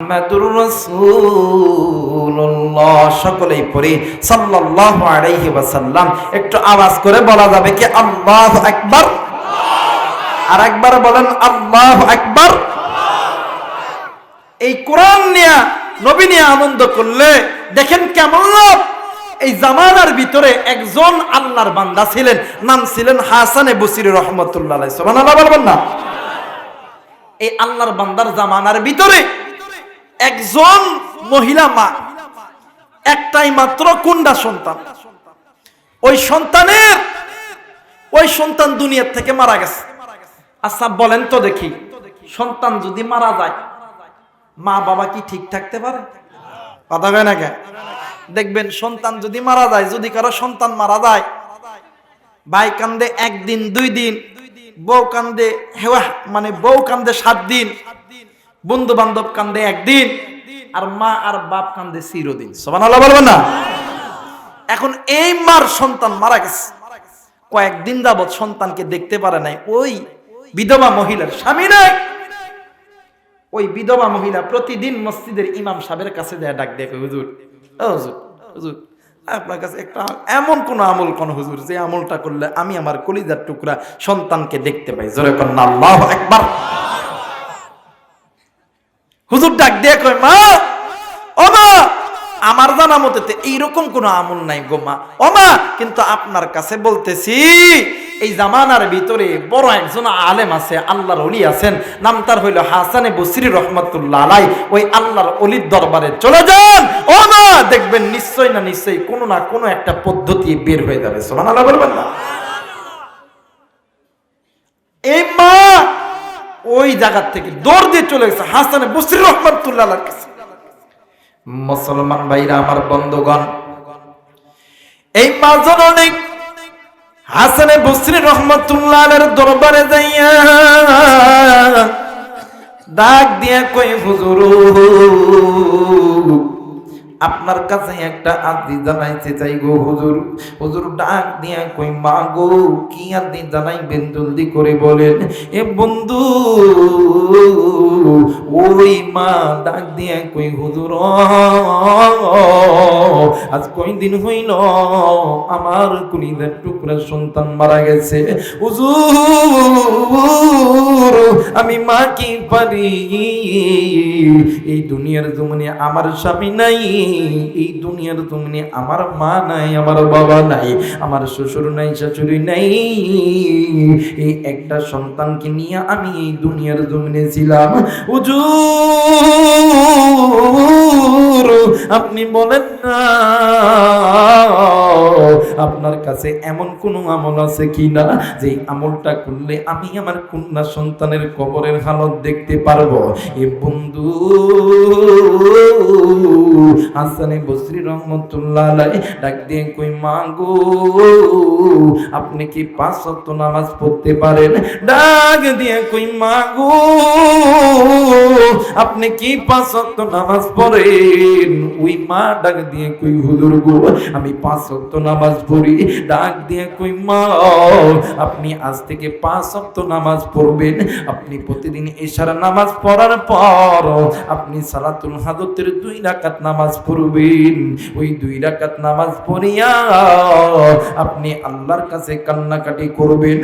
মুহাম্মাদুর রাসূলুল্লাহ। সকলেই পড়ি সাল্লাল্লাহু আলাইহি ওয়াসাল্লাম। একটু আওয়াজ করে বলা যাবে কি আল্লাহু আকবার? আর একবার বলেন আল্লাহু আকবার। এই কোরআন নিয়ে নবী নিয়ে আনন্দ করলে দেখেন কেমন লাভ। এই জামানার ভিতরে একজন আল্লাহর বান্দা ছিলেন, নাম ছিলেন হাসানে বসরি রাহমাতুল্লাহ আলাইহি। সুবহানাল্লাহ বলবেন না? এই আল্লাহর বান্দার জামানার ভিতরে একজন মহিলা মা, একটাই মাত্র কন্যা সন্তান। ওই সন্তান দুনিয়ার থেকে মারা গেছে। আচ্ছা বলেন তো দেখি, সন্তান যদি মারা যায় মা বাবা কি ঠিক থাকতে পারে? কথা হয় না কেন? দেখবেন সন্তান যদি মারা যায়, যদি কারো সন্তান মারা যায়, ভাই কান্দে একদিন দুই দিন, বউ কান্দে বউ কান্দে 7 দিন, বন্ধু বান্ধব কান্দে একদিন, আর মা আর বাপ কান্দে চিরদিন। সুবহানাল্লাহ বলবেন না? এখন এই মার সন্তান মারা গেছে, কয়েকদিন যাবত সন্তানকে দেখতে পারে নাই। ওই বিধবা মহিলার স্বামী নাই। ওই বিধবা মহিলা প্রতিদিন মসজিদের ইমাম সাহেবের কাছে যায়, ডাক দেখে, হুজুর ও হুজুর, হুজুর আপনার কাছে একটা এমন কোন আমল কোন হুজুর, যে আমলটা করলে আমি আমার কলিজার টুকরা সন্তানকে দেখতে পাই। জোরে কন্যা আল্লাহু আকবার। হুজুর ডাক দিয়ে কয়, মা ও মা, আমার জানা মতে এইরকম কোন আমল নাই গো মা। ও মা, কিন্তু আপনার কাছে বলতেছি, এই জামানার ভিতরে বড় একজন আলেম আছে, আল্লাহর ওলি আছেন, নাম তার হইল হাসানে বসরি রহমাতুল্লাহ আলাই। ওই আল্লাহর ওলির দরবারে চলে যান ও মা, দেখবেন নিশ্চয় না নিশ্চয়ই কোনো না কোনো একটা পদ্ধতি বের হয়ে যাবে। সুবহানাল্লাহ বলবেন না? এই মা ওই জায়গা থেকে দৌড় দিয়ে চলে গেছে হাসানে বসরি রহমাতুল্লাহ আলাইহির কাছে। মুসলমান ভাইরা আমার, বন্ধুগণ, এই মা জননী হাসানে বসরি রহমাতুল্লাহ আলাইহির দরবারে যাইয়া ডাক দিয়া কই, হুজুর আপনার কাছে একটা আরজি জানাইতে চাই গো হুজুর। হুজুর ডাক দিয়া কই, মা গো কি আরজি জানাইবেন জলদি করে বলেন। এ বন্ধু ওই মা ডাক দিয়া কই, হুজুর আজ কয়দিন হইল আমার কলিজার টুকরা সন্তান মারা গেছে। হুজুর আমি মা কি পারি, এই দুনিয়ার জমিনে আমার স্বামী নাই, এই দুনিয়ার জমিনে আমার মা নাই, আমার বাবা নাই, আমার শ্বশুর নাই, শাশুড়ি নাই, এই একটা সন্তানকে নিয়ে আমি এই দুনিয়ার জমিনে ছিলাম। হুজুর আপনি বলেন না, আপনার কাছে এমন কোন আমল আছে কিনা, যে আমলটা করলে আমি আমার কন্যা সন্তানের কবরের হালত দেখতে পারবো? এ বন্ধু হাসানে বসরি রহমাতুল্লাহ আলাইহি ডাক দিয়ে কই, মা গো আপনি কি 5 ওয়াক্ত নামাজ পড়তে পারেন? ডাক দিয়ে কই, মা গো আপনি কি 5 ওয়াক্ত নামাজ পড়েন? ওই মা ডাক দিয়ে কই, হুজুর গো আমি 5 ওয়াক্ত নামাজ পড়ি। ডাক দিয়ে কই, মা আপনি আজ থেকে 5 ওয়াক্ত নামাজ পড়বেন। আপনি প্রতিদিন ইশার নামাজ পড়ার পর আপনি সালাতুল হাজতের 2 রাকাত নামাজ পড়বেন। ওই 2 রাকাত নামাজ পড়িয়া আপনি আল্লাহর কাছে কান্নাকাটি করবেন,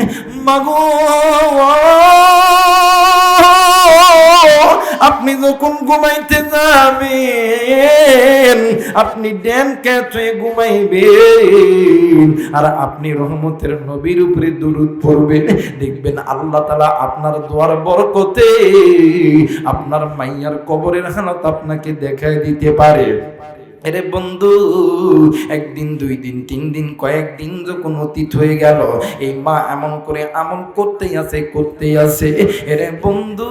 মাগো আপনি যখন ঘুমাইতে যাবেন আপনি ড্যান কেটে ঘুমাইবেন, আর আপনি রহমতের নবীর উপরে দুরূদ পড়বেন। দেখবেন আল্লাহ তাআলা আপনার দোয়ার বরকতে আপনার মাইয়ার কবরের হালত আপনাকে দেখায় দিতে পারে। এরে বন্ধু, 1 দিন 2 দিন 3 দিন কয়েকদিন যখন অতীত হয়ে গেল, এই মা এমন করে আমল করতেই আছে। এরে বন্ধু,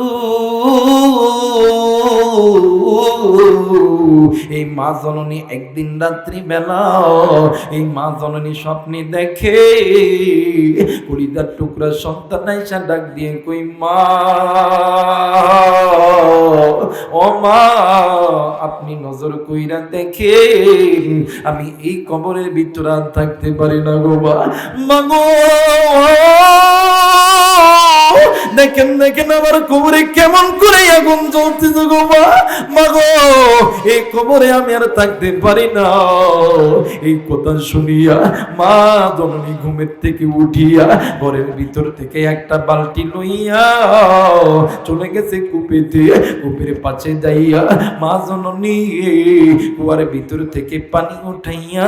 এই মা জননী একদিন রাত্রি বেলা এই মা জননী স্বপ্নে দেখে কলিজার টুকরা সন্তান আইসা ডাক দিয়ে কই, মা ও মা আপনি নজর কইরা দেখেন আমি এই কবরের ভিতরে আর থাকতে পারি না গো মা গো। দেখেন দেখেন আমার কবরে কেমন করে আগুন জ্বলতেছে গো মা। মা গো, এই কবরে আমি আর থাকতে পারি না। এই কথা শুনিয়া মা জননী ঘুমের থেকে উঠিয়া ঘরের ভিতর থেকে একটা বালতি লইয়া চলে গেছে কূপেতে। কূপের পাশে যাইয়া মা জননী কুয়ার ভিতর থেকে পানি উঠাইয়া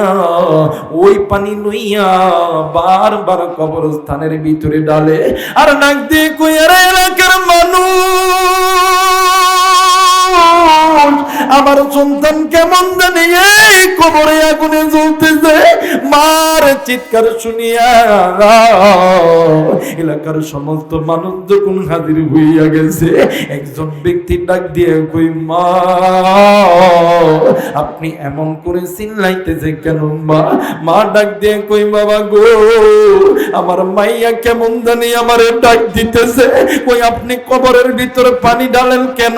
ওই পানি লইয়া বারবার কবরস্থানের ভিতরে ডালে আর নাক দিয়ে কইয়া, এলাকার মানুষ, আমার সন্তান কেমন জানি এই কবরে আগুনে জ্বলতেছে। মার চিৎকার শুনিয়া এলাকার সমস্ত মানুষ যখন হাজির হইয়া গেছে, একজন ব্যক্তি ডাক দিয়ে কই, মা আপনি এমন করে চিল্লাইতেছে কেন মা? মা ডাক দিয়ে কই, বাবা গো, আমার মাইয়া কেমন জানি আমারে ডাক দিতেছে। কই আপনি কবরের ভিতরে পানি ঢালেন কেন?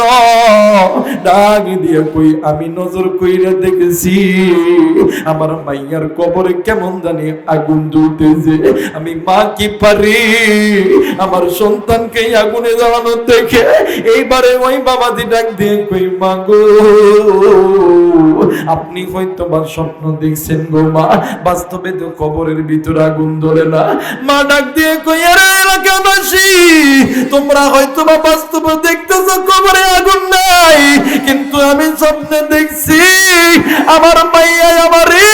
ডাক দিয়ে কই, আমি নজর কইরা দেখেছি আমার মাইয়ার কবরে কেমন জানি আগুন জ্বলতেছে। আমি মা কি পারি আমার সন্তানকে আগুনে জ্বালানো দেখে। এইবারে ওই বাবাজি ডাক দিয়ে কই, মা গো, আপনি হয়তো বা স্বপ্ন দেখছেন গো মা, বাস্তবে তো কবরের ভিতরে আগুন জ্বলে না। মা ডাক দিয়ে কই, আরে এলাকাবাসী, তোমরা হয়তো বা বাস্তবে দেখতেছো কবরে আগুন নাই, কিন্তু আমি স্বপ্নে দেখছি আমার মাইয়া আমারে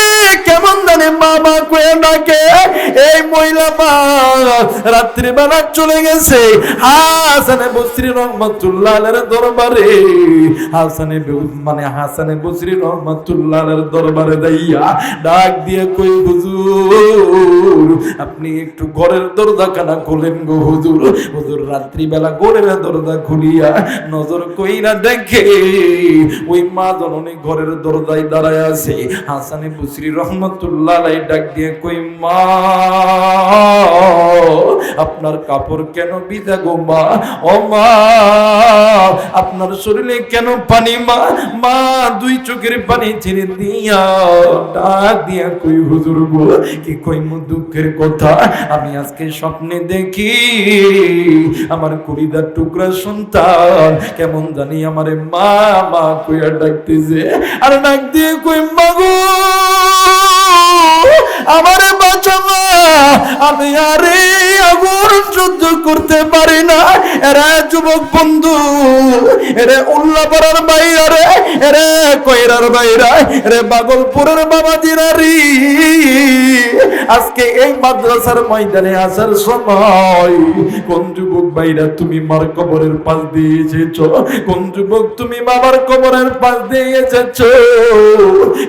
কেমন জানে মামা কয়ে ডাকে। এই মহিলা মা রাত্রিবেলা চলে গেছে হাসানে বসরি রহমাতুল্লাহ আলাইহির দরবারে। হাসানে বসরি রহমাতুল্লাহ আলাইহির দরবারে যাইয়া ডাক দিয়ে কই, হুজুর আপনি একটু ঘরের দরজাখানা খোলেন গো হুজুর। হুজুর রাত্রিবেলা ঘরের দরজা খুলিয়া নজর কইরা দেখে ওই মা জননী ঘরের দরজায় দাঁড়ায় আছে। হাসানে বসরি রহমাতুল্লাহ আলাইহি ডাক দিয়ে কই, মা আপনার কাপড় কেন ভিজা গো মা? ও মা আপনার শরীরে কেন পানি মা? মা দুই চোখের পানি ছেড়ে দিয়া ডাক দিয়া কই, হুজুর গো, কি কইমু দুঃখের কথা। আমি আজকে স্বপ্নে দেখি আমার কলিজার টুকরা সন্তান কেমন জানি আমারে মা মা কইয়া ডাকতেছে। আর ডাক দিয়ে কই, মা গো আমারে বাঁচাবা, আমি আরে আগুন সহ্য করতে পারি না। এরা যুবক বন্ধু, এরে উল্লাপাড়ার বাইরা রে, এরে কইরার বাইরা, এরে বাগলপুরের বাবাজিরা রে, আজকে এই মাদ্রাসার ময়দানে আসার সময় কোন যুবক বাইরা তুমি মার কবরের পাশ দিয়ে এসেছো? কোন যুবক তুমি বাবার কবরের পাশ দিয়ে এসেছো?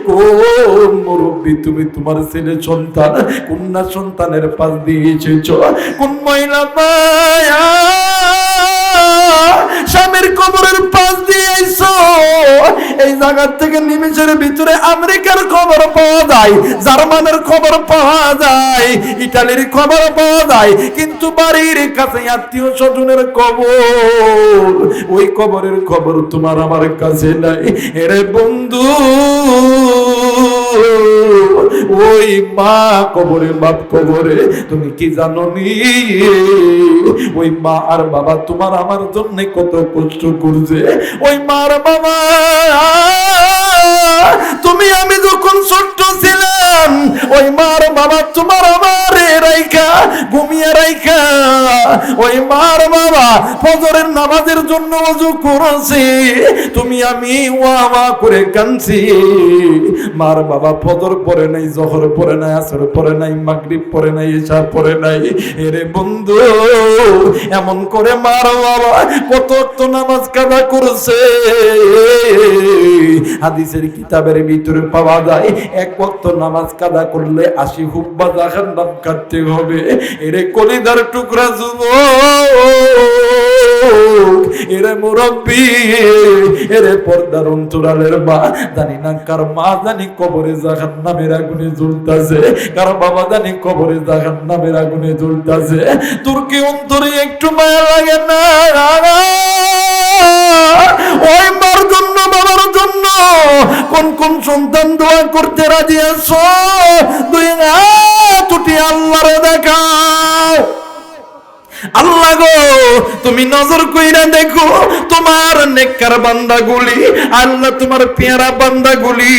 কোন মুরব্বী তুমি তোমার ছেলে সন্তান কন্যা সন্তানের পাশ দিয়ে এসেছো? কোন মহিলা মায়া স্বামীর কবরের পাশ দিয়ে আইছো? এই জায়গা থেকে নিমেষের ভিতরে আমেরিকার খবর পাওয়া যায়, জার্মানের খবর পাওয়া যায়, ইটালির খবর পাওয়া যায়, কিন্তু বাড়ির কাছে আত্মীয় স্বজনের কবর, ওই কবরের খবর তোমার আমার কাছে নাই। এরে বন্ধু, ওই মা কবরে বাপ কবরে, তুমি কি জানো নি ওই মা আর বাবা তোমার আমার জন্য কত কষ্ট করছে। ওই মার বাবা তুমি আমি যখন ছোট্ট ছিলাম, ওই মার বাবা তোমার আমার রাইখা ঘুমিয়ে রাইখা, ওই মার বাবা ফজরের নামাজের জন্য ওযু করেছে, তুমি আমি ওয়া করে কাঁদছি। মার বাবা ফজর পড়ে নাই, জোহর পড়ে নাই, আসর পড়ে নাই, মাগরিব পড়ে নাই, ইশা পড়ে নাই। এরে বন্ধু, এমন করে মার বাবা কত তো নামাজ কাজা করেছে। হাদিসের কিতাবের ভিতরে পাওয়া যায় এক ওয়াক্ত নামাজ কাজা করলে 80 হুব্বা জাহান্নাম কাটতে হবে। এরে কলিজার টুকরা যুবক, এরে মুরব্বী, এরে পর্দার অন্তরালের মা, জানি না কার মা জানি কবরে জাহান্নামের আগুনে জ্বলতাছে, কার বাবা জানি কবরে জাহান্নামের আগুনে জ্বলতাছে। তোর কি অন্তরে একটু মায়া লাগে না? ওই মার জন্য বাবার জন্য কোন কোন সন্তান দোয়া করতে রাজি আছো? দুই হাত উঠিয়ে আল্লাহরে দেখাও। আল্লাহ গো, তুমি নজর কইরা দেখো তোমার নেককার বান্দাগুলি, আল্লাহ তোমার পেয়ারা বান্দাগুলি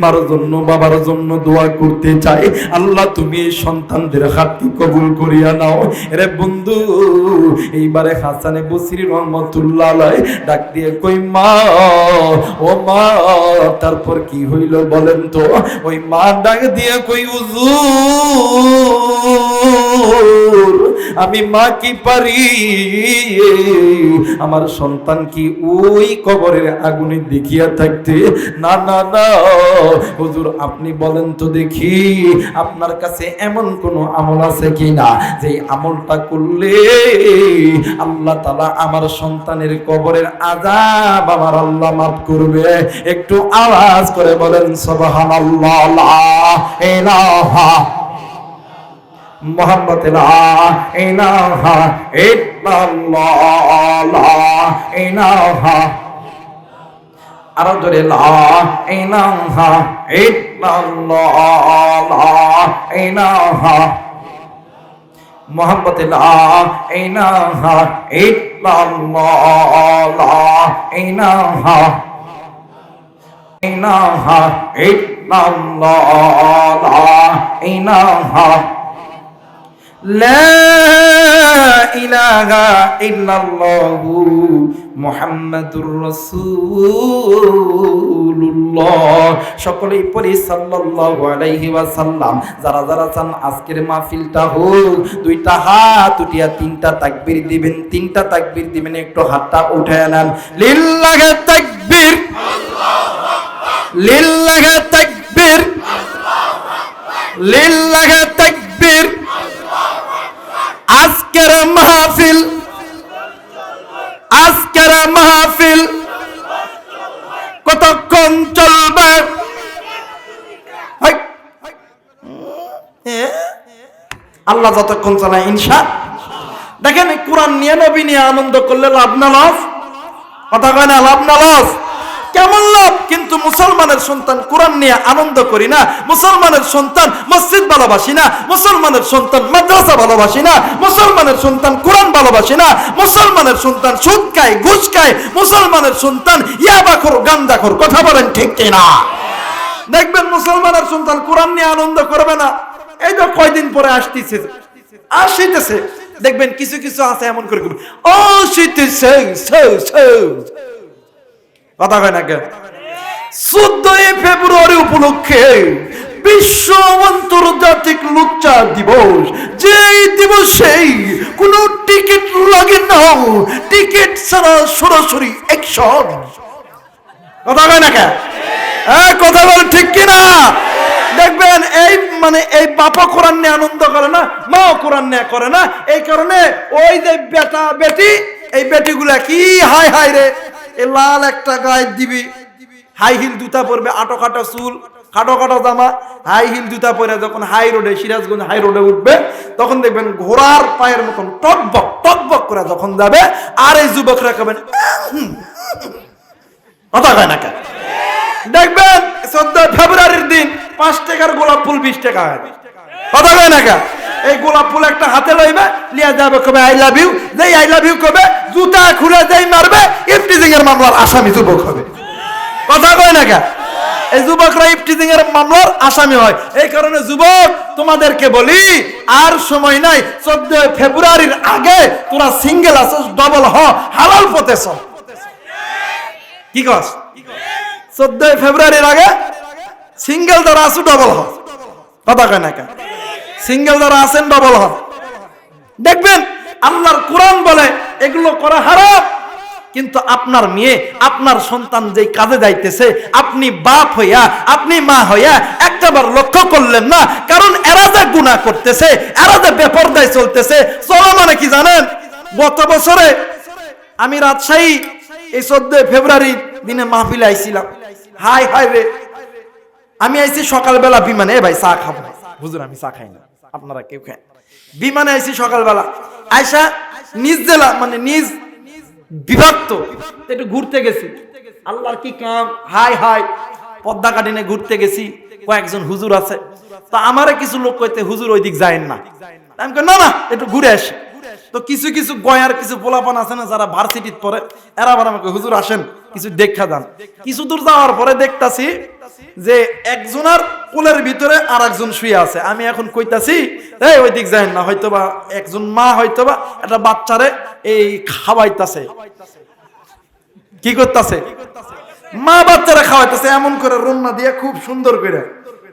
মার জন্য বাবার জন্য দোয়া করতে চাই। আল্লাহ তুমি এই সন্তানদের হাতটি কবুল করিয়া নাও। রে বন্ধু, এইবারে হাসানে বসরি রহমাতুল্লাহ আলাইহি ডাক দিয়ে কই মা, ও মা, তারপর কি হইল বলেন তো? ওই মা ডাক দিয়ে কই হুজুর, আমি মা কি পারি, আমার সন্তান কি ওই কবরের আগুনে দেখিয়া থাকতে? না না না হুজুর, আপনি বলেন তো দেখি, আপনার কাছে এমন কোন আমল আছে কিনা যে আমলটা করলে আল্লাহ তাআলা আমার সন্তানের কবরের আযাব আমার আল্লাহ মাফ করবে? একটু আওয়াজ করে বলেন সুবহানাল্লাহ, লা ইলাহা মুহাম্মদ লা ইলাহা ইল্লাল্লাহ, লা ইলাহা, আরো জোরে লা ইলাহা ইল্লাল্লাহ, লা ইলাহা মুহাম্মদ লা ইলাহা ইল্লাল্লাহ, লা ইলাহা ইলাহা ইল্লাল্লাহ, লা ইলাহা লা ইলাহা ইল্লাল্লাহু মুহাম্মাদুর রাসূলুল্লাহ। সকলেই পড়ি সাল্লাল্লাহু আলাইহি ওয়াসাল্লাম। যারা যারা চান আজকের মাহফিলটা হোক, দুইটা হাত উঠিয়া তিনটা তাকবীর দিবেন, তিনটা তাকবীর দিবেন, একটু হাতটা উঠায় নেন। লিল্লাহি তাকবীর, আল্লাহু আকবার, লিল্লাহি তাকবীর, আল্লাহু আকবার, লিল্লাহি তাকবীর। আজকের মাহফিল, আজকের মাহফিল কতক্ষণ চলবে? আল্লাহ যতক্ষণ চালায় ইনশাআল্লাহ। দেখেন, কোরআন নিয়ে নবী নিয়ে আনন্দ করলে লাভ না লস? কথা কয় না, লাভ না লস? কেমন লাভ? কিন্তু মুসলমানের সন্তান কোরআন নিয়ে আনন্দ করি না, মুসলমানের সন্তান মসজিদ ভালোবাসি না, মুসলমানের সন্তান মাদ্রাসা ভালোবাসি না, মুসলমানের সন্তান কোরআন ভালোবাসি না, মুসলমানের সন্তান সুদ খায়, ঘুষ খায়, মুসলমানের সন্তান ইয়াবাখোর, গাঞ্জাখোর। কথা বলেন ঠিক কিনা? দেখবেন মুসলমানের সন্তান কোরআন নিয়ে আনন্দ করবে না। এই তো কয়দিন পরে আসিতেছে, দেখবেন কিছু কিছু আছে এমন করে ও শীতেছে, কথা কয় না কেন? 14 ফেব্রুয়ারি উপলক্ষে বিশ্ব আন্তর্জাতিক লুচ্চা দিবস, যেই দিবসেই কোন টিকিট লাগে না, টিকিট ছাড়া সরাসরি অ্যাকশন। কথা কয় না কেন? কথা বল ঠিক কিনা? দেখবেন এই বাবা কোরআন নিয়ে আনন্দ করে না, মাও কোরআন নিয়ে করে না। এই কারণে ওই যে বেটা বেটি, এই বেটিগুলা কি হাই হাই রে, এ লাল একটা গায়ে দিবি, হাই হিল জুতা পরবে, আটো কাটা চুল, কাটো কাটো জামা, হাই হিল জুতা পরে যখন হাই রোডে, সিরাজগঞ্জ হাই রোডে উঠবে, তখন দেখবেন ঘোড়ার পায়ের মতন টকবক টকবক করে যখন যাবে, আর এই যুবকরা কবেন কথা কয় না কেন? দেখবেন 14 ফেব্রুয়ারির দিন 5 টাকার গোলাপ ফুল 20 টাকা হয়। কথা কয় না কেন? এই গোলাপ ফুল একটা হাতে লইবে, লিয়া যাবে, কবে আই লাভ ইউ, যেই আই লাভ ইউ কবে, জুতা খুলে যেই মারবে, ইফটিজিং এর মামলার আসামি যুবক হবে। কথা কয় না কেন? এই যুবকরা ইফটিজিং এর মামলার আসামি হয়। এই কারণে যুবক তোমাদেরকে বলি, আর সময় নাই। 14 ফেব্রুয়ারির আগে তোরা সিঙ্গেল আসস, ডবল হ, হালাল পথে চল। কি কস? 14 ফেব্রুয়ারির আগে সিঙ্গেল যারা আসু ডবল হ। কথা কয় না কেন? সিঙ্গেল যারা আছেন ডবল হ। দেখবেন আল্লাহর কোরআন বলে এগুলো করা হারাম, কিন্তু আপনার মেয়ে, আপনার সন্তান যেই কাজে যাইতেছে, আপনি বাপ হইয়া, আপনি মা হইয়া একটাবার লক্ষ্য করলেন না? কারণ এরা যে গুনাহ করতেছে, এরা যে বেপরদায় চলতেছে। চলো মানে কি জানেন? গত বছরে আমি রাজশাহী এই 14 ফেব্রুয়ারি দিনে মাহফিলে আইছিলাম। হাই হাই রে, আমি আইছি সকালবেলা বিমানে। ভাই চা খাবো? হুজুর আমি চা খাই না, আপনারা কেউ খায়? বিমানে আইছি সকালবেলা, আয়সা নিজ জেলা মানে নিজ বিভক্ত একটু ঘুরতে গেছি। আল্লাহর কি কাম, হাই হাই পদ্মা কাটিনে ঘুরতে গেছি, কয়েকজন হুজুর আছে। তা আমারে কিছু লোক কইতে, হুজুর ওই দিক যায়েন না, আমি কই না না একটু ঘুরে আসি। তো কিছু কিছু গয়ার কিছু পোলাপান আছে না যারা ভার্সিটিতে পড়ে, এরা আবার আমাকে হুজুর আসেন কিছু দেখা যান। কিছু দূর যাওয়ার পরে দেখতাছি যে একজনের কোলের ভিতরে আর একজন শুয়ে আছে। আমি এখন কইতাছি এই ওই দিক যাই না, হয়তোবা একজন মা হয়তোবা একটা বাচ্চারে এই খাওয়াইতাছে। কি করতেছে? মা বাচ্চারা খাওয়াইতেছে এমন করে রান্না দিয়ে, খুব সুন্দর করে,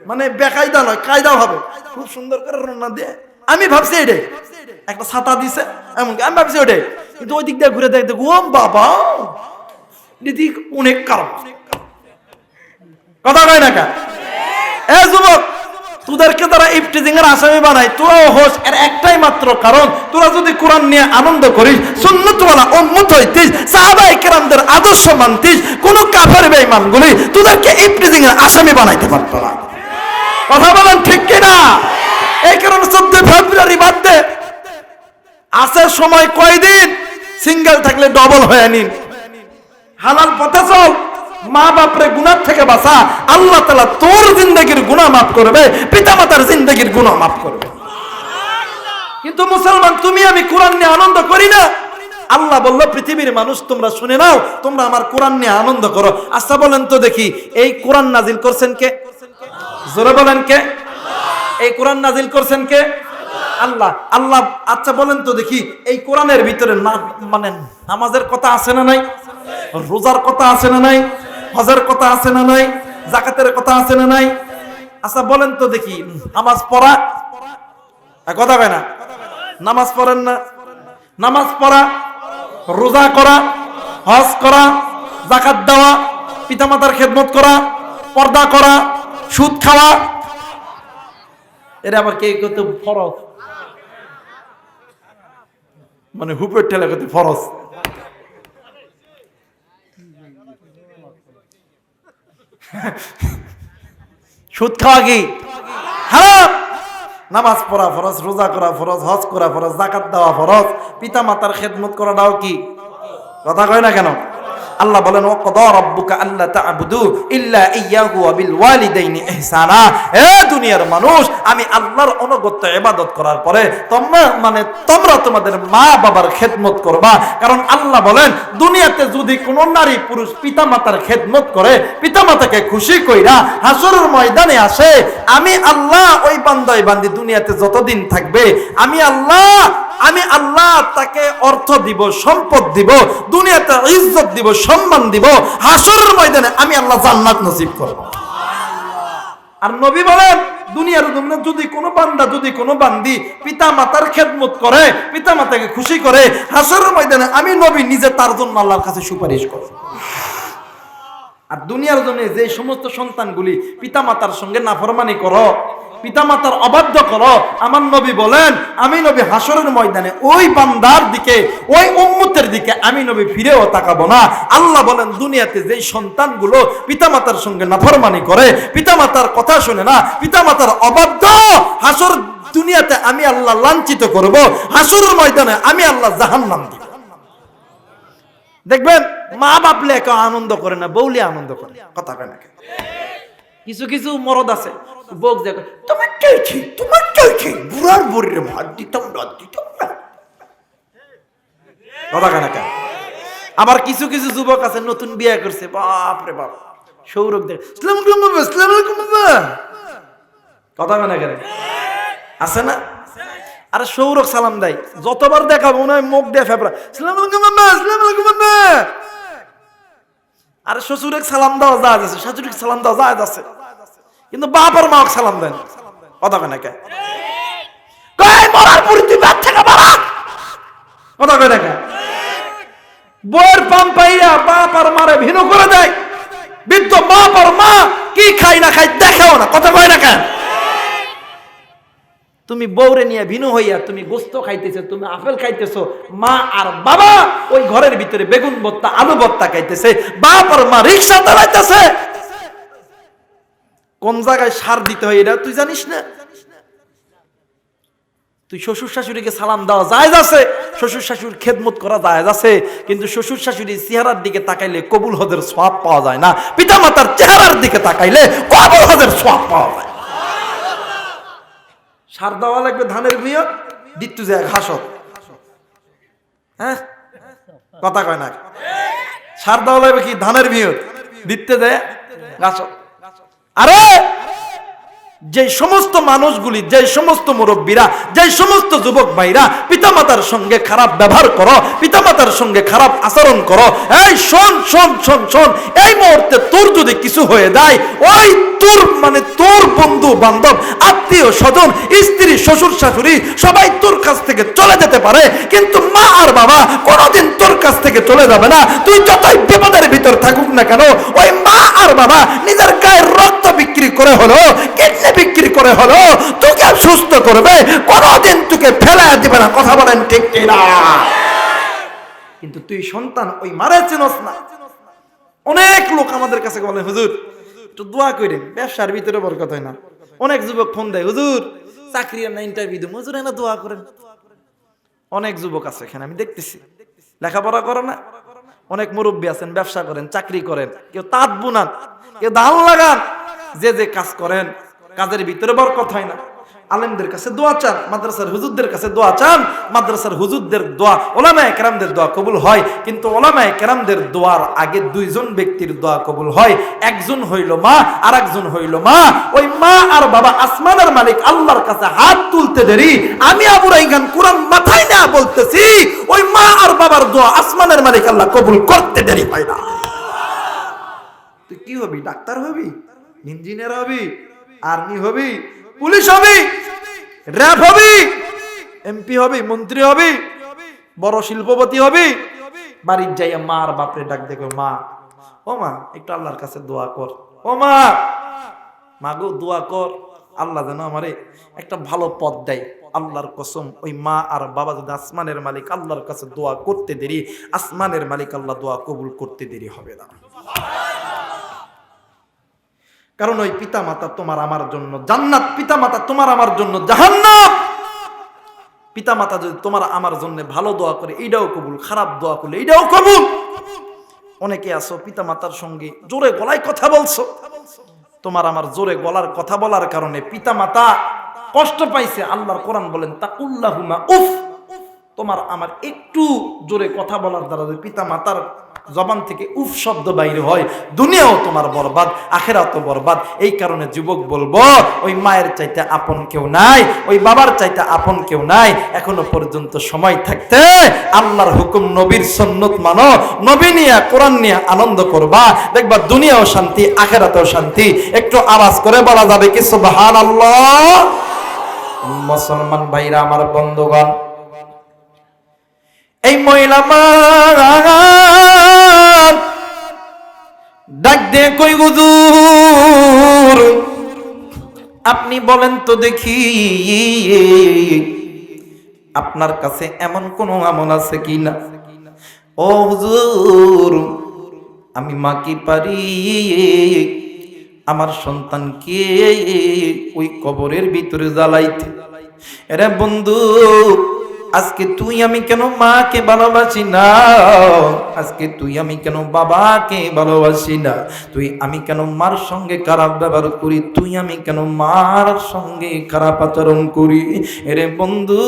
মানে বেকায়দা নয়, কায়দা হবে, খুব সুন্দর করে রান্না দিয়ে। আমি ভাবছি এটাই একটা ছাতা দিছে এমন, আমি ভাবছি ওটাই, কিন্তু ওই দিক দিয়ে ঘুরে দেখতে ও বাবা দিদি অনেক কারণ। কথা কয় না কা? এ যুবক, তোদেরকে তারা ইফতিজিং এর আসামি বানায়, তোরাও হোস এর একটাই মাত্র কারণ, তোরা যদি কোরআন নিয়ে আনন্দ করিস, সুন্নাতওয়ালা উম্মত হইতিস, সাহাবায়ে কেরামদের আদর্শ মানতিস, কোন কাফের বেঈমানগুলি তোদেরকে ইফতিজিং এর আসামি বানাইতে পারতো না। কথা বলেন ঠিক কি না? এই কারণে 14 ফেব্রুয়ারি বাদ দে, আছে সময় কয়দিন, সিঙ্গেল থাকলে ডবল হয়ে নিন, হালাল পথে চল, মা বাপরে গুনাহ থেকে বাঁচা, আল্লাহ তাআলা তোর জিন্দেগির গুনাহ মাফ করবে, পিতামাতার জিন্দেগির গুনাহ মাফ করবে। কিন্তু মুসলমান তুমি আমি কোরআন নিয়ে আনন্দ করি না। আল্লাহ বলল পৃথিবীর মানুষ তোমরা শুনে নাও, তোমরা আমার কোরআন নিয়ে আনন্দ করো। আচ্ছা বলেন তো দেখি, এই কোরআন নাজিল করছেন কে? জোরে বলেন কে? এই কোরআন নাজিল করছেন কে? আল্লাহ। আল্লাহ। আচ্ছা বলেন তো দেখি, এই কোরআনের ভিতরে মানে নামাজের কথা আছে না নাই? রোজার কথা আছে না নাই? হজের কথা আছে না নাই? যাকাতের কথা আছে না নাই? আচ্ছা বলেন তো দেখি, নামাজ পড়া, কথা কয় না, নামাজ পড়েন না? নামাজ পড়া, রোজা করা, হজ করা, যাকাত দেওয়া, পিতামাতার খেদমত করা, পর্দা করা, সুদ খাওয়া, এরা আবার কে করতে ফরজ, মানে হুপের ঠেলা করতে ফরজ। সুদ খাওয়া কি হারাম? নামাজ পড়া ফরজ, রোজা করা ফরজ, হজ করা ফরজ, যাকাত দেওয়া ফরজ, পিতা মাতার খেদমত করাটাও কি? কথা কয় না কেন? আল্লাহ বলেন ওয়াকাদা রাব্বুকা আল্লা তা'বুদু ইল্লা ইয়্যাহু ওয়া বিল ওয়ালিদাইনি ইহসানা। হে দুনিয়ার মানুষ, আমি আল্লাহর অনুগত্য ইবাদত করার পরে তোমরা তোমাদের মা বাবার খেদমত করবা। কারণ আল্লাহ বলেন দুনিয়াতে যদি কোনো নারী পুরুষ পিতামাতার খেদমত করে, পিতামাতাকে খুশি কইরা হাসরের ময়দানে আসে, আমি আল্লাহ ওই বান্দাই বান্দি দুনিয়াতে যতদিন থাকবে, আমি আল্লাহ তাকে অর্থ দিব, সম্পদ দিব, দুনিয়াতে ইজ্জত দিব, সম্মান দিব, হাসরের ময়দানে আমি আল্লাহ জান্নাত নসিব করব। আর নবী বলেন দুনিয়ার জন্য যদি কোনো বান্দা, যদি কোনো বান্দি পিতা মাতার খেদমত করে, পিতা মাতাকে খুশি করে, হাসরের ময়দানে আমি নবী নিজে তার জন্য আল্লাহর কাছে সুপারিশ করব। আর দুনিয়ার জন্য যে সমস্ত সন্তানগুলি পিতা মাতার সঙ্গে নাফরমানি করো, পিতামাতার অবাধ্য করো, আমার নবী বলেন আমি নবী হাসরের ময়দানে ওই বান্দার দিকে, ওই উম্মতের দিকে আমি নবী ফিরেও তাকাবো না। আল্লাহ বলেন দুনিয়াতে যেই সন্তানগুলো পিতামাতার সঙ্গে নাফরমানি করে, পিতামাতার কথা শুনে না, পিতামাতার অবাধ্য, হাসর দুনিয়াতে আমি আল্লাহ লাঞ্ছিত করব, হাসরের ময়দানে আমি আল্লাহ জাহান্নাম দিব। দেখবেন মা বাপলে কেউ আনন্দ করে না, বউলে আনন্দ করে। কথা কয় না? কিছু কিছু মরদ আছে বক দেখো, তোমার চলছে বুড়ার বুড়ির ভাত দিতাম না। কথা কেন? আবার কিছু কিছু যুবক আছে নতুন বিয়ে করছে, বাপ রে বাপ, সৌরভ দেখ কথা কেন আছে না? আরে সৌরভ সালাম দেয়, যতবার দেখা মনে হয় মুখ দিয়ে ফেপড়া, আরে শ্বশুরের সালাম দেওয়া যায় আছে, শাশুড়ির সালাম দেওয়া যায় আছে, কিন্তু বাপ আর মা সালাম দেন। কথা কয় না কে? মরার পরে তুই বাপ থেকে মারা। কথা কয় না কে? বইয়ের পাম পাইয়া বাপ আর মারে ভিন্ন করে দেয়। বৃদ্ধ বাপ আর মা কি খাই না খাই দেখেও না। কথা কয় না কে? তুমি বউরে নিয়ে ভিন্ন হইয়া তুমি গোস্ত খাইতেছো, তুমি আপেল খাইতেছো, মা আর বাবা ওই ঘরের ভিতরে বেগুন ভর্তা, আলু ভর্তা খাইতেছে, বাপ আর মা রিক্সা চালাইতেছে। কোন জায়গায় সার দিতে হয় এটা তুই জানিস না? তুই শ্বশুর শাশুড়িকে সালাম দেওয়া জায়েজ আছে, শ্বশুর শাশুড়ির খেদমত করা জায়েজ আছে, কিন্তু শ্বশুর শাশুড়ির চেহারার দিকে তাকাইলে কবুল হজের সওয়াব পাওয়া যায় না, পিতা মাতার চেহারার দিকে তাকাইলে কবুল হজের সওয়াব পাওয়া যায়। সার দেওয়া লাগবে ধানের ভুঁইয়া, দিত্তু যে ঘাসত, হ্যাঁ কথা কয় না, সার দেওয়া লাগবে কি ধানের বিয়ত দিতে দেয় ঘাসত। আরে যে সমস্ত মানুষগুলি, যে সমস্ত মুরব্বীরা, যে সমস্ত যুবক ভাইরা পিতামাতার সঙ্গে খারাপ ব্যবহার করো, পিতামাতার সঙ্গে খারাপ আচরণ করো, এই শোন শোন শোন শোন, এই মুহূর্তে তোর যদি কিছু হয়ে যায়, ওই তোর মানে তোর বন্ধু বান্ধব আত্মীয় স্বজন স্ত্রী শ্বশুর শাশুড়ি সবাই তোর কাছ থেকে চলে যেতে পারে, কিন্তু মা আর বাবা কোনোদিন তোর কাছ থেকে চলে যাবে না। তুই যতই বিপদের ভিতর থাকুক না কেন, ওই মা আর বাবা নিজের গায়ের রক্ত বিক্রি করে হলো, কিডনি বিক্রি করে হলো তোকে সুস্থ করবে, কোনোদিন তোকে ফেলা দিবে না। কথা বলেন ঠিক কিনা? কিন্তু তুই সন্তান ওই মারে চিনস না। অনেক লোক আমাদের কাছে বলে, হুজুর একটু দোয়া করেন, ব্যবসার ভিতরে বরকত হয় না। অনেক যুবক ফোন দেয়, হুজুর চাকরি না ইন্টারভিউ দেব, হুজুর না দোয়া করেন। অনেক যুবক আছে এখানে, আমি দেখতেছি লেখাপড়া করে না, অনেক মুরব্বী আছেন, ব্যবসা করেন, চাকরি করেন, কেউ তাঁত বুনান, কেউ ধান লাগান, যে যে কাজ করেন কাজের ভিতরে বরকত হয় না। আলেমদের কাছে দোয়া চান, মাদ্রাসার হুজুরদের কাছে দোয়া চান, মাদ্রাসার হুজুরদের দোয়া, ওলামায়ে কেরামদের দোয়া কবুল হয়, কিন্তু ওলামায়ে কেরামদের দোয়ার আগে দুইজন ব্যক্তির দোয়া কবুল হয়। একজন হইল মা, আর একজন হইল মা। ওই মা আর বাবা আসমানের মালিক আল্লাহর কাছে হাত তুলতে দেরি, আমি আবু রাইহান কোরআন মাথায় না বলতেছি, ওই মা আর বাবার দোয়া আসমানের মালিক আল্লাহ কবুল করতে দেরি হয় না। তুই কি হবি? ডাক্তার হবি, ইঞ্জিনিয়ার হবি, আর্মি হবি, পুলিশ হবি, র্যাব হবি, এমপি হবি, মন্ত্রী হবি, বড় শিল্পপতি হবি, বাড়ির যাইয়া মা আর বাপরে ডাক দেখো, মা ও মা একটু আল্লাহর কাছে দোয়া কর, ও মা মা গো দোয়া কর, আল্লাহ যেন আমারে একটা ভালো পথ দেয়। আল্লাহর কসম, ওই মা আর বাবা যদি আসমানের মালিক আল্লাহর কাছে দোয়া করতে দেরি, আসমানের মালিক আল্লাহ দোয়া কবুল করতে দেরি হবে না। কারণ ওই পিতা মাতা তোমার আমার জন্য জান্নাত, পিতা মাতা তোমার আমার জন্য জাহান্নাম। পিতা মাতা যদি তোমার আমার জন্য ভালো দোয়া করে এইটাও কবুল, খারাপ দোয়া করলে এইটাও কবুল। অনেকে আছো পিতা মাতার সঙ্গে জোরে গলায় কথা বলছো, তোমার আমার জোরে গলার কথা বলার কারণে পিতা মাতা কষ্ট পাইছে। আল্লাহর কোরআন বলেন তাকুল্লাহুমা উফ, তোমার আমার একটু জোরে কথা বলার দ্বারা পিতা মাতার জবান থেকে উফ শব্দ বাইরে হয়, দুনিয়াও তোমার বরবাদ, আখিরাতও বরবাদ। এই কারণে যুবক বলবো, ওই মায়ের চাইতে আপন কেউ নাই, ওই বাবার চাইতে আপন কেউ নাই। এখনো পর্যন্ত সময় থাকতে আল্লাহর হুকুম, নবীর সুন্নাত মানো, নবী নিয়ে কোরআন নিয়ে আনন্দ করবা, দেখবা দুনিয়াও শান্তি, আখিরাতেও শান্তি। একটু আওয়াজ করে বলা যাবে কি সুবহানাল্লাহ? মুসলমান ভাইরা আমার, বন্ধুগণ, এই মহিলা মা ডাক দে কই, হুজুর আপনি বলেন তো দেখি, আপনার কাছে এমন কোন আমল আছে কিনা? ও হুজুর আমি মা কি পারি আমার সন্তানকে ওই কবরের ভিতরে জ্বালাইতে। এরে বন্ধু, আজকে তুই আমি কেন মাকে ভালোবাসি না, আজকে তুই আমি কেন বাবাকে ভালোবাসি না, তুই আমি কেন মার সঙ্গে খারাপ ব্যবহার করি, তুই আমি কেন মার সঙ্গে খারাপ আচরণ করি। এরে বন্ধু,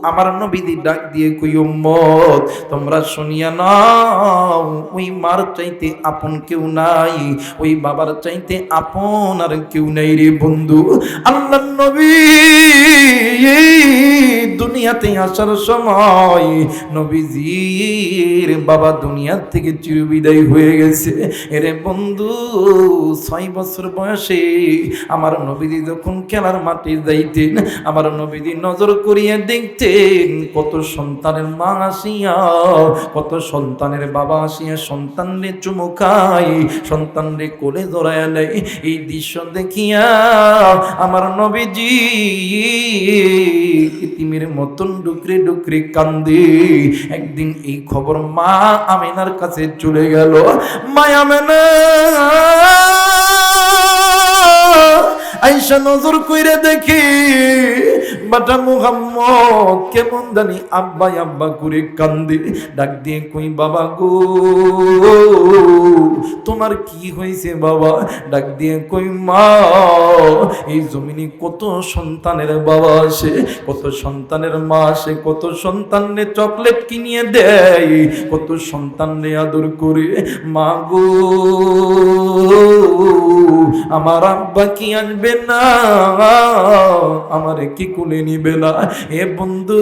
আমার নবীদি ডাক দিয়ে কই, উম্মত তোমরা শুনিয়া নাও, ওই মার চাইতে আপন কেউ নাই, ওই বাবার চাইতে আপন আর কেউ নাই রে বন্ধু। আল্লাহর নবী দুনিয়াতে আসার সময় নবীজির বাবা দুনিয়া থেকে চিরবিদায় হয়ে গেছে। এরে বন্ধু, 6 বছর বয়সে আমার নবীজি যখন খেলার মাঠে যাইতেন, আমার নবীজি নজর করিয়া দেখতেন কত সন্তানের মা আসিয়া, কত সন্তানের বাবা আসিয়া সন্তানরে চুমু খায়, সন্তানরে কোলে জড়ায়া নেয়। এই দৃশ্য দেখিয়া আমার নবীজি ইতিমের মতন ডুকরে ডুকরে কান্দে। একদিন এই খবর মা আমেনার কাছে চলে গেল। মা আমেনা আয়েশা নজর কইরা দেখি বাটা মুহাম্মদ কেমন জানি আব্বা আব্বা করে কান্দে। ডাক দিয়ে কই, বাবা গো তোমার কি হয়েছে বাবা? ডাক দিয়ে কই মা, এই জমিনে কত সন্তানের বাবা আসে, কত সন্তানের মা আসে, কত সন্তানরে চকলেট কিনিয়ে দেয়, কত সন্তানরে আদর করে। মা গো, আমার আব্বা কি আসবে না? আমারে কি কুলে নিবে না? এ বন্ধু,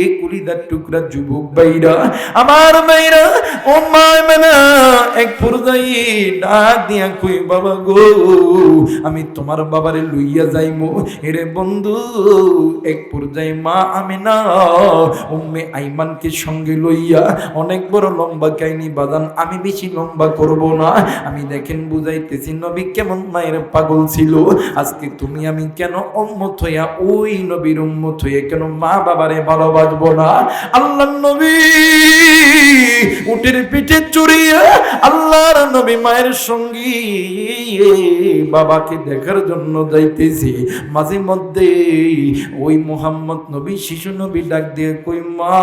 এ কুলিদার টুকরা যুবক ভাইরা, আমার ভাইরা, ও মা মেনা এক পর্যায়ে ডাক দিয়া কই বাবা গো, আমি তোমার বাবারে লইয়া যাইমু। এরে বন্ধু, এক পর্যায়ে মা আমেনা উম্মে আইমানকে সঙ্গে লইয়া, অনেক বড় লম্বা কাহিনী বাদান, আমি বেশি লম্বা করব না। আমি দেখেন বুঝাইতেছি নবী কেমন মায়ের পাগল ছিল। আজকে তুমি আমি কেন উম্মত হইয়া ওই নবীর উম্মত হইয়া কেন মা বাবারে ভালোবাসবো না? আল্লাহর নবী উটের পিঠে চড়িয়া আল্লাহর নবী মায়ের সঙ্গী বাবাকে দেখার জন্য যাইতেছি। মাঝে মধ্যে ওই মুহাম্মদ নবী, শিশু নবী ডাক দিয়ে কই মা,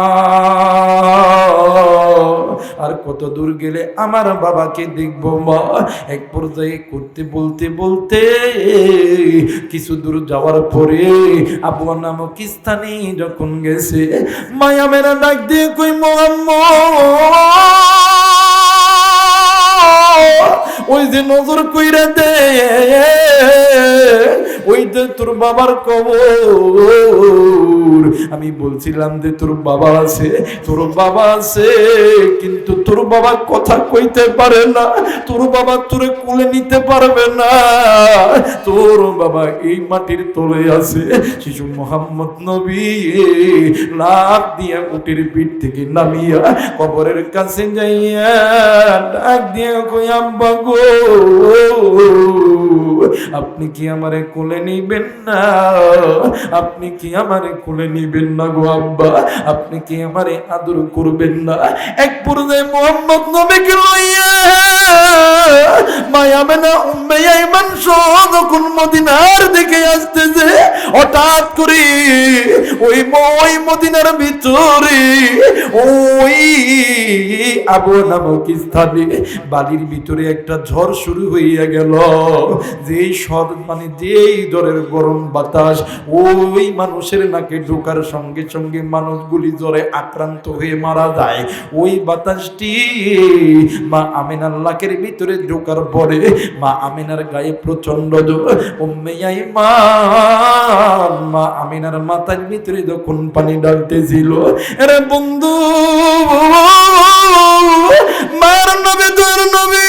আর কত দূর গেলে আমার বাবাকে দেখবো মা? এক পর্যায়ে করতে বলতে বলতে কিছু দূর যাওয়ার পরে আবুয়া নামক স্থানে যখন গেছে, মায়া মেরা ডাক দিয়ে কই ওই যে নজর কইরা দে, ওই যে তোর বাবার কবর। আমি বলছিলাম যে তোর বাবা আছে, তোর বাবা আছে, কিন্তু তোর বাবা কথা কইতে পারে না, তোর বাবা তোরে কোলে নিতে পারবে না, তোর বাবা এই মাটির তলে আছে। শিশু মোহাম্মদ নবী লাফ দিয়া উটের পিঠ থেকে নামিয়া কবরের কাছে যাইয়া ডাক দিয়া কই আব্বা গো, আপনি কি আমারে কোলে নিবেন না? আপনি কি আমারে কোলে নিবেন না গো আব্বা? আপনি কি আমারে আদর করবেন না? এক পর্যায়ে মুহাম্মদ নবীকে লইয়া মায়া মেনা উম্মে আইমান যখন মদিনার দিকে আসতেছে, হঠাৎ করে ওই মদিনার ভিতরে ওই আবু নামক স্থানে বালির ভিতরে একটা ঝড় শুরু হইয়া গেল। যেই মানে যেই জ্বরের গরম বাতাস ওই মানুষের নাকে ঢোকার সঙ্গে সঙ্গে মানুষগুলি জ্বরে আক্রান্ত হয়ে মারা যায়। ওই বাতাসটি মা আমিনার নাকের ভিতরে ঢোকার পরে মা আমিনার গায়ে প্রচন্ড জ্বর। উম্মে আইমান মা আমিনার মাথার ভিতরে যখন পানি ডালতেছিল, আরে বন্ধু, মার নবী তোর নবী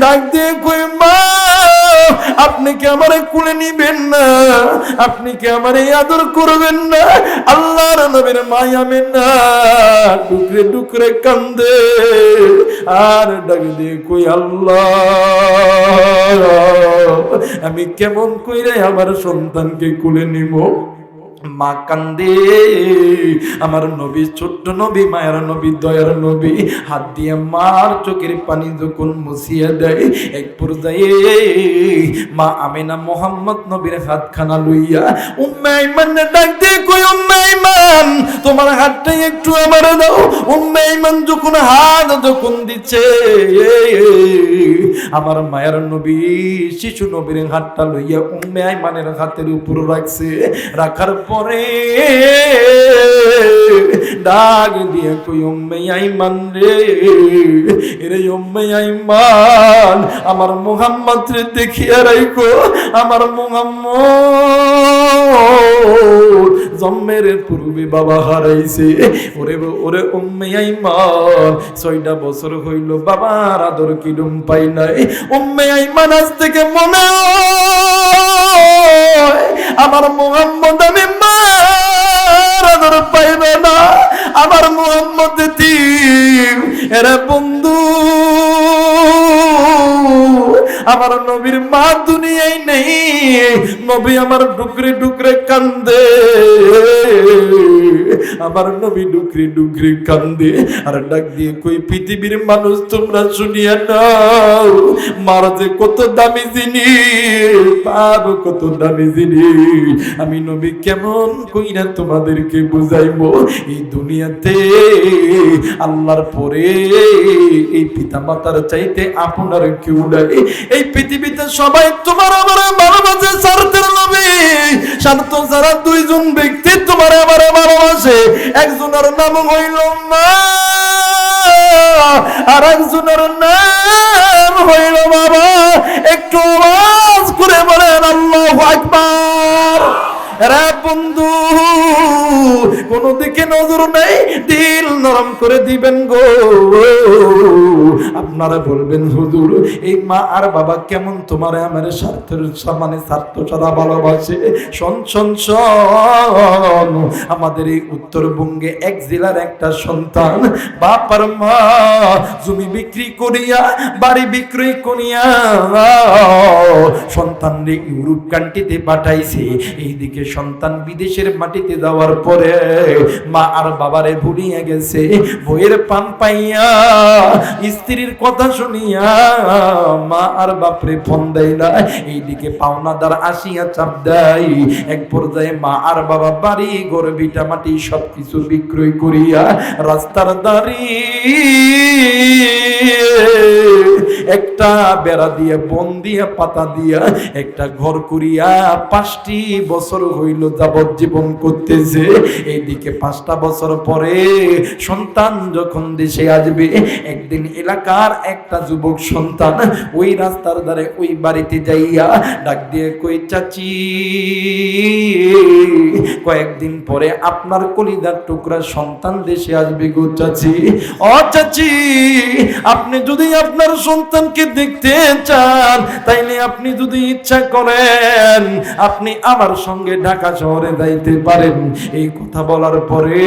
ডাক দিয়ে কই মা, আপনি কি আমারে কোলে নিবেন না? আপনি কি আমারে আদর করবেন না? আল্লাহর নবীর মায়া মেনা টুকরে টুকরে কান্দে আর ডাক দিয়ে কই আল্লাহ, আমি কেমন কইরে আমার সন্তানকে কোলে নিব? মা কান্দে। আমার নবী, ছোট্ট নবী, মায়ের নবী, দয়ার নবী হাত দিয়ে মার চোখের পানি যখন মুছিয়ে দেয়, এক পর্যায়ে মা আমিনা মোহাম্মদ নবীর হাতখানা লইয়া উম্মে আইমান ডাক দিয়ে কই উম্মে আইমান, তোমার হাতটা একটু আমার দাও। উম্মে আইমান যখন হাত যখন দিচ্ছে, আমার মায়ের নবী শিশু নবীর হাতটা লইয়া উম্মে আইমানের হাতের উপর রাখছে। রাখার পরে ডাক দিয়ে কই উম্মে আইমান রে, এরে উম্মে আইমান, আমার মুহাম্মদ রে দেখিয়া রাখো। আমার মুহাম্মদ জন্মের পূর্বে বাবা হারাইছে। ওরে ওরে উম্মে আইমান, 6টা বছর হইল বাবার আদর কিরম পাই নাই। উম্মে আইমান আজ থেকে মনে আমার মুহাম্মদ আমি মার আদর পাইবে না, আমার মুহাম্মদ এতিম। এরে বন্ধু, আমার নবীর মা দুনিয়ায় নেই, নবী আমার ডুকরে ডুকরে কান্দে, আমার নবী ডুকরে ডুকরে কান্দে আর ডাক দিয়ে কই পৃথিবীর মানুষ তোমরা শুনিয়া নাও, মারা যে কত দামি জিনিস, পাপ কত দামি জিনিস, আমি নবী কেমন কইরা তোমাদেরকে বুঝাইবো। এই দুনিয়াতে আল্লাহর পরে এই পিতা মাতার চাইতে আপনার কেউ নাই। এই পৃথিবীতে সবাই তোমার আমার ভালোবাসে স্বার্থের লোভে, স্বার্থ ছাড়া দুইজন ব্যক্তি তোমার আমার ভালোবাসে, একজনের নাম হইল মা আর একজনের নাম হইল বাবা। একটু আওয়াজ করে বলেন আল্লাহু আকবার। রে বন্ধু, কোন দিকে নজর নেই, দিল নরম করে দিবেন গো। আপনারা বলবেন হুজুর এই মা আর বাবা কেমন তোমার আমার স্বার্থের সামনে স্বার্থ ছাড়া ভালোবাসে। শোন শোন শোন, আমাদের এই উত্তরবঙ্গে এক জেলার একটা সন্তান বাপ আর মা জমি বিক্রি করিয়া বাড়ি বিক্রয় করিয়া সন্তানরে ইউরোপ কান্ট্রিতে পাঠাইছে। এইদিকে সন্তান বিদেশের মাটিতে যাওয়ার পরে মা আর বাবারে ভুলিয়া গেছে, বইয়ের পান পাইয়া স্ত্রীর কথা শুনিয়া মা আর বাপরে ফোন দেয় না। এইদিকে পাওনাদার আসিয়া চাপ দেয়। এক পর্যায়ে মা আর বাবা বাড়ি ঘর ভিটা মাটি সবকিছু বিক্রয় করিয়া রাস্তার দাঁড়ি একটা বেড়া দিয়ে বন দিয়া পাতা দিয়া একটা ঘর করিয়া 5টি বছর হইল যাবজ্জীবন করতেছে। এইদিকে 5টা বছর পরে সন্তান যখন দেশে আসবে, একদিন এলাকার একটা যুবক সন্তান ওই রাস্তার ধারে ওই বাড়িতে যাইয়া ডাক দিয়ে কই চাচি, কয়েকদিন পরে আপনার কলিজার টুকরা সন্তান দেশে আসবে গো চাচি। ও চাচি, আপনি যদি আপনার সন্তানকে দেখতে চান তাইলে আপনি যদি ইচ্ছা করেন আপনি আমার সঙ্গে ঢাকা শহরে যাইতে পারেন। এই কথা বলার পরে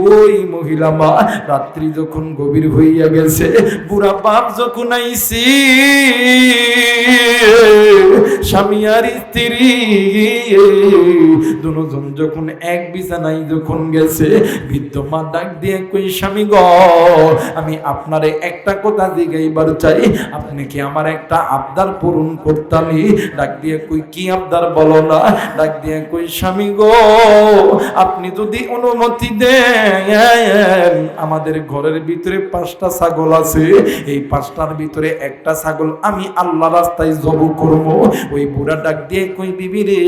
ওই মহিলা মা রাত্রি যখন গভীর হইয়া গেছে, বুড়া বাপ যখন আইছি, স্বামী আর স্ত্রী দুজন যখন এক বিছানায় যখন গেছে, বৃদ্ধ মা ডাক দিয়ে কই স্বামী গো, আমি আপনারে একটা কথা জিগাইবার চাই, আপনি কি আমার একটা আবদার পূরণ করতালি? ডাক দিয়ে কই কি আবদার বলো না। ডাক দিয়ে কই স্বামী গো, আপনি যদি অনুমতি দেন, আমাদের ঘরের ভিতরে 5টা ছাগল আছে, এই 5টার ভিতরে একটা ছাগল আমি আল্লাহ রাস্তায় জব করব। ওই বুড়া ডাক দিয়ে কই বিবি রে,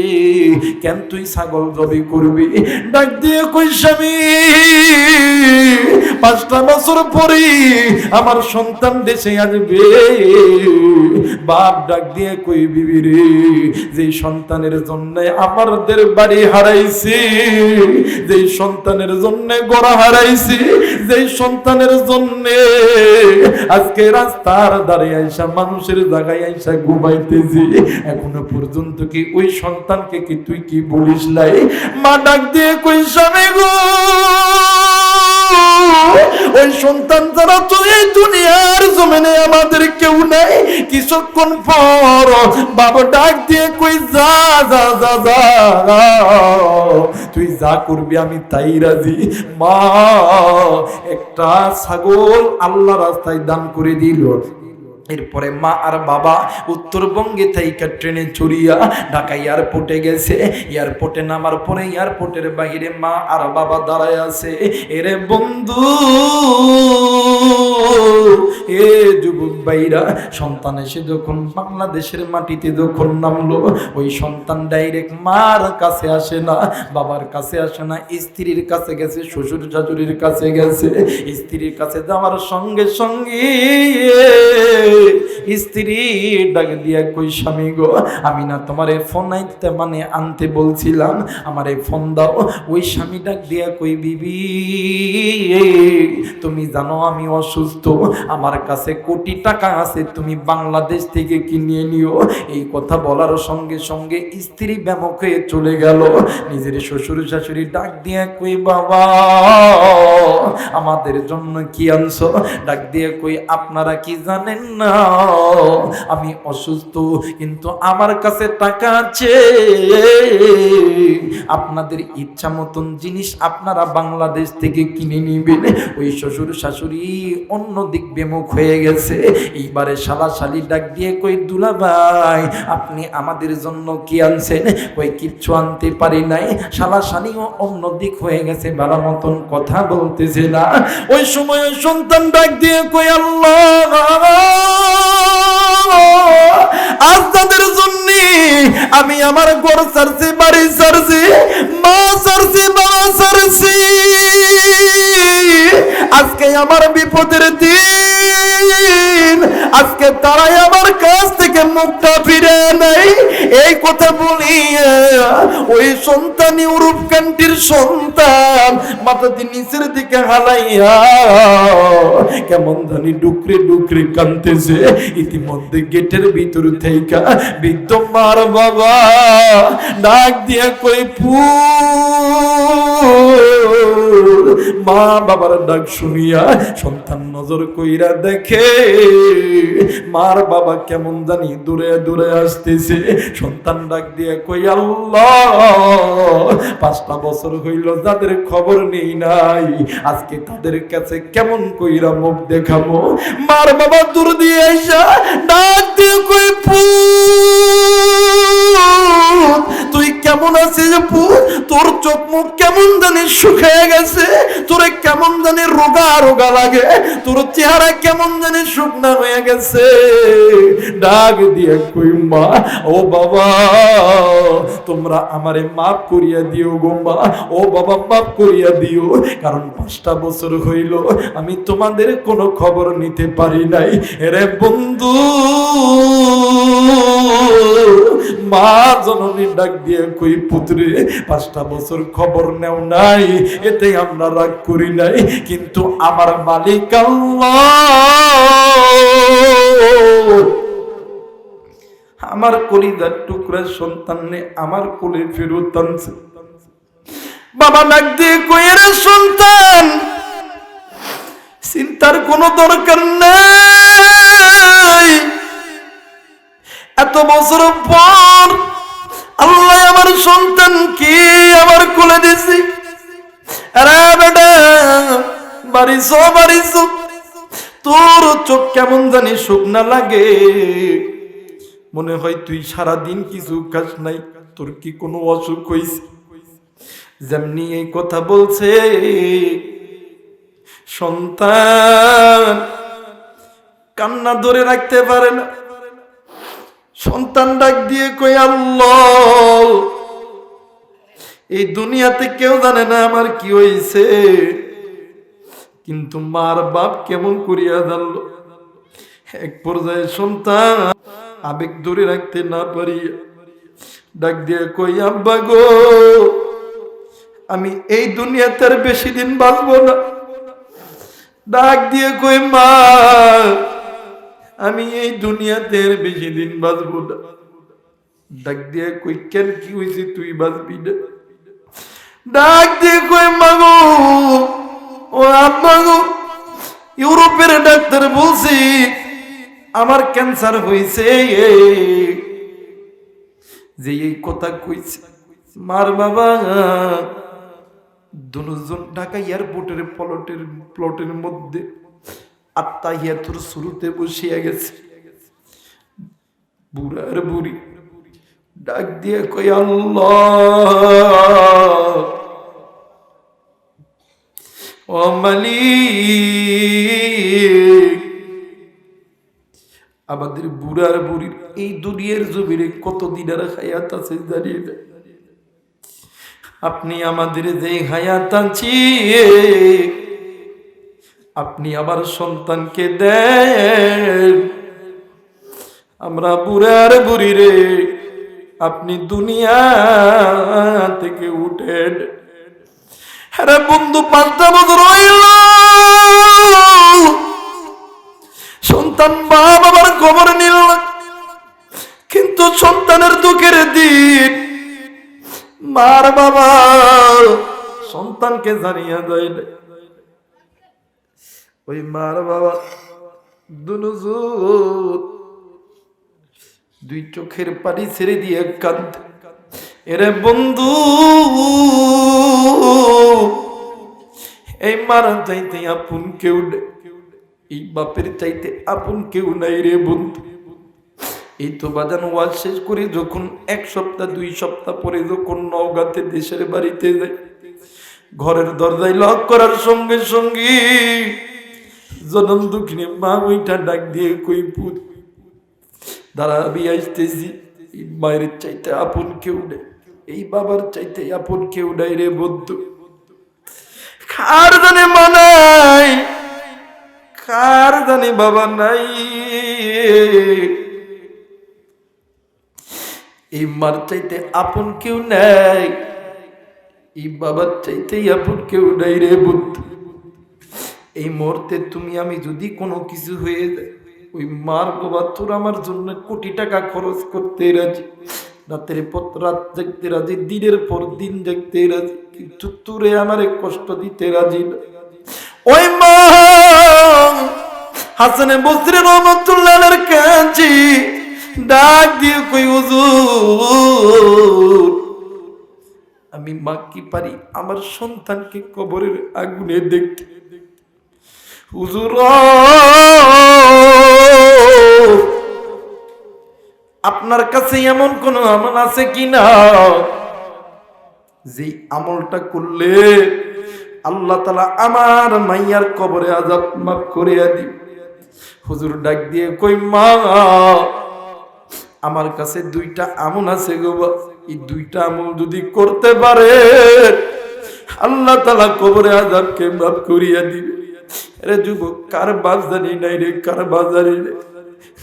কেন তুই ছাগল জবি করবি? ডাক দিয়ে কই স্বামী, 5টা বছর পরে আমার সন্তান দেশে আসবে। বাপ ডাক দিয়ে কই বিবি রে, যে সন্তানের জন্য আমাদের বাড়ি হারাইছি, যে সন্তানের জন্য গড়া হারাইছি, যে সন্তানের জন্য আজকে রাস্তার ধারে আইসা মানুষের জায়গায় আইসা ঘুমাইতেছি, এখনো পর্যন্ত কি ওই সন্তানকে কি তুই কি বলিস নাই? মা ডাক দিয়ে কই স্বামী গো, ওই সন্তান যারা তো এই দুনিয়ার জমিনে আমাদের কেউ নাই। কিছুক্ষণ পর বাবা ডাক দিয়ে কই যা যা যা যা, তুই যা করবি আমি তাই রাজি। মা একটা ছাগল আল্লাহ রাস্তায় দান করে দিল। এরপরে মা আর বাবা উত্তরবঙ্গে থেকে ট্রেনে চড়িয়া ঢাকা এয়ারপোর্টে গেছে। এয়ারপোর্টে নামার পরে এয়ারপোর্টের বাইরে মা আর বাবা দাঁড়ায় আছে। এরে বন্ধু, এ যুবক ভাইরা, সন্তান এসে যখন বাংলাদেশের মাটিতে যখন নামলো, ওই সন্তান ডাইরেক্ট মার কাছে আসে না, বাবার কাছে আসে না, স্ত্রীর কাছে গেছে, শ্বশুর শাশুড়ির কাছে গেছে। স্ত্রীর কাছে যাওয়ার সঙ্গে সঙ্গে স্ত্রী ডাক দিয়া কই স্বামী গো, আমি না তোমারে ফোন আইতে মানে আনতে বলছিলাম, আমারে ফোন দাও। ওই স্বামী ডাক দিয়া কই বিবি, তুমি জানো আমি অসুস্থ, আমার কাছে কোটি টাকা আছে, তুমি বাংলাদেশ থেকে কিনে নিও। এই কথা বলার সঙ্গে সঙ্গে স্ত্রী ব্যামক হয়ে চলে গেল। নিজের শ্বশুর শাশুড়ি ডাক দিয়া কই বাবা, আমাদের জন্য কি আনছো? ডাক দিয়ে কই আপনারা কি জানেন না, আমি অসুস্থ, কিন্তু আমার কাছে টাকা আছে, আপনাদের ইচ্ছা মতন জিনিস আপনারা বাংলাদেশ থেকে কিনে নিবেন। ওই শ্বশুর শাশুড়ি অন্যদিক বিমুখ হয়ে গেছে। এইবারে শালা শালি ডাক দিয়ে কই, দুলা ভাই আপনি আমাদের জন্য কি আনছেন? কই কিচ্ছু আনতে পারি নাই। শালা শালিও অন্যদিক হয়ে গেছে, ভালো মতন কথা বলতেছে না। ওই সময় ওই সন্তান ডাক দিয়ে কই, আল্লাহ আজ তাদের জন্য আমি আমার ঘর ছাড়ছি, বাড়ি ছাড়ছি, মা ছাড়ছি, বাবা ছাড়ছি। আজকে আমার বিপদের দিন, আজকে তারাই আমার কাছ থেকে মুখটা ফিরে নেই। এই কথা বলি ওই সন্তান ইউরোপ কান্ট্রির সন্তান মাথাটি নিচের দিকে হালাইয়া কেমন জানি ডুকরে ডুকরে কাঁদতেছে। ইতিমধ্যে গেটের ভিতর থেকে বৃদ্ধ মার বাবা ডাক দিয়ে কই, মা বাবার ডাক শুনিয়া সন্তান নজর কইরা দেখে মার বাবা কেমন জানি দূরে দূরে আসতেছে। সন্তান ডাক দিয়ে কই, আল্লাহ 5টা বছর হইল যাদের খবর নেই নাই, আজকে তাদের কাছে কেমন কইরা মুখ দেখাবো। মার বাবা দূর দিয়ে আইসা ডাক দিয়ে কই, তুই কেমন আছিস পুত? তোর চোখ মুখ কেমন জানি শুকিয়ে গেছে, তোরে কেমন জানি রোগা রোগা লাগে, তোর চেহারা কেমন জানি শুকনা হয়ে গেছে। ডাক দিয়ে কই, মা ও বাবা তোমরা আমারে মাফ করিয়া দিও গো মা, ও বাবা মাফ করিয়া দিও, কারণ 5টা বছর হইল আমি তোমাদের কোনো খবর নিতে পারি নাই। এরে বন্ধু, মা জননী ডাক দিয়ে কই, পুত্রে 5টা বছর খবর নেও নাই, এতে আমরা রাগ করি নাই, কিন্তু আমার মালিক আল্লাহ আমার কলিজার টুকরা সন্তানে আমার কোলে ফেরত আনছে। বাবা ডাক দিয়ে কই, রে সন্তান চিন্তার কোনো দরকার নাই, এত বছর পর আল্লাহ আমার সন্তানকে আমার কোলে দিয়েছে। আরে বেটা বাড়িছ, তোর চোখ কেমন জানি শুকনা লাগে, মনে হয় তুই সারাদিন কিছু খাস নাই, তোর কি কোনো অসুখ হয়েছে? যেমনি এই কথা বলছে সন্তান কান্না ধরে রাখতে পারে না। সন্তান ডাক দিয়ে কই, আল্লাহ এই দুনিয়াতে কেউ জানে না আমার কি হয়েছে, কিন্তু মার বাপ কেমন করিয়া জানলো। এক পর্যায়ে সন্তান আবেগ ধরে রাখতে না পারি ডাক দিয়ে কই, আব্বা গো আমি এই দুনিয়াতে আর বেশি দিন বাঁচবো না। ডাক দিয়ে কই, মা আমি এই দুনিয়াতে আর বেশি দিন বাঁচবো না। ডাক দিয়ে কই, কেন কি হয়েছে তুই বাঁচবি না? ডাক দিয়ে কই, মাগো ও আম্মা গো, ইউরোপের ডাক্তার বলছি আমার ক্যান্সার হয়েছে। যে এই কথা কইছে মার বাবা দুজন ঢাকা এয়ারপোর্টের প্লটের মধ্যে আত্মাহিয়াতুর শুরুতে বসিয়া গেছে। বুড়ার বুড়ি ডাক দিয়ে কই, আল্লাহ ও মালিক আমাদের বুড়ার বুড়ির এই দুনিয়ার জমিনে কতদিন আর হায়াত আছে জানিয়ে না। আপনি আমাদের যে হায়াত আছি আপনি আমার সন্তানকে দেন, আমরা বুড়ার বুড়ি রে আপনি দুনিয়া থেকে উঠেন। হ্যাঁ বন্ধু 5টা বছর হইল সন্তান মা বাবার খবর নিল না, কিন্তু সন্তানের দুঃখের দিন মার বাবা সন্তানকে জানিয়ে দেয় না। ওই মার বাবা দুজন দুই চোখের পানি ছেড়ে দিয়ে কাঁদে। এরে বন্ধু, এই মার চাইতে আপন কেউ নেই, এই বাপের চাইতে আপন কেউ নাই রে বন্ধু। এই তো বাজান ওয়াজ শেষ করে যখন 1 সপ্তাহ 2 সপ্তাহ পরে যখন নওগাঁতে দেশের বাড়িতে যাই, ঘরের দরজায় লক করার সঙ্গে সঙ্গে জনম দুঃখিনী মা ওইটা ডাক দিয়ে কই পুত দাঁড়া, আমি আসতেছি। এই মায়ের চাইতে আপন কেউ নেই, এই বাবার চাইতে আপন কেউ নাই রে বন্ধু। কার জানে মা নাই, কার জানে বাবা নাই। এই মার চাইতে আপন কেউ নাই, এই বাবার চাইতে আপন কেউ নাই রে বন্ধু। এই মুহূর্তে তুমি আমি যদি কোনো কিছু হয়ে যায়, ওই মার বাবা তোর আমার জন্য কোটি টাকা খরচ করতে রাজি, রাতের পর রাত জাগতে রাজি, দিনের পর দিন জাগতে রাজি, কিন্তু তোরে আমারে কষ্ট দিতে রাজি না। ওই মা হাসানে বসরি রহমাতুল্লাহর কাছে ডাক দিয়ে কই হুজুর, আমি মা কি পারি আমার সন্তানকে কবরের আগুনে দেখতে। হুজুর আপনার কাছে এমন কোন আমল আছে কিনা যে আমলটা করলে আল্লাহ তাআলা আমার মাইয়ার কবরে আযাব মাফ করিয়া দিবে? হুজুর ডাক দিয়ে কই মা, আমার কাছে 2টা আমল আছে গো। এই 2টা আমল যদি করতে পারে আল্লাহ তাআলা কবরে আযাবকে মাফ করিয়া দিবে। আরে যুবক, কার বাপ জানি নাই রে, কার বাপ জানি রে,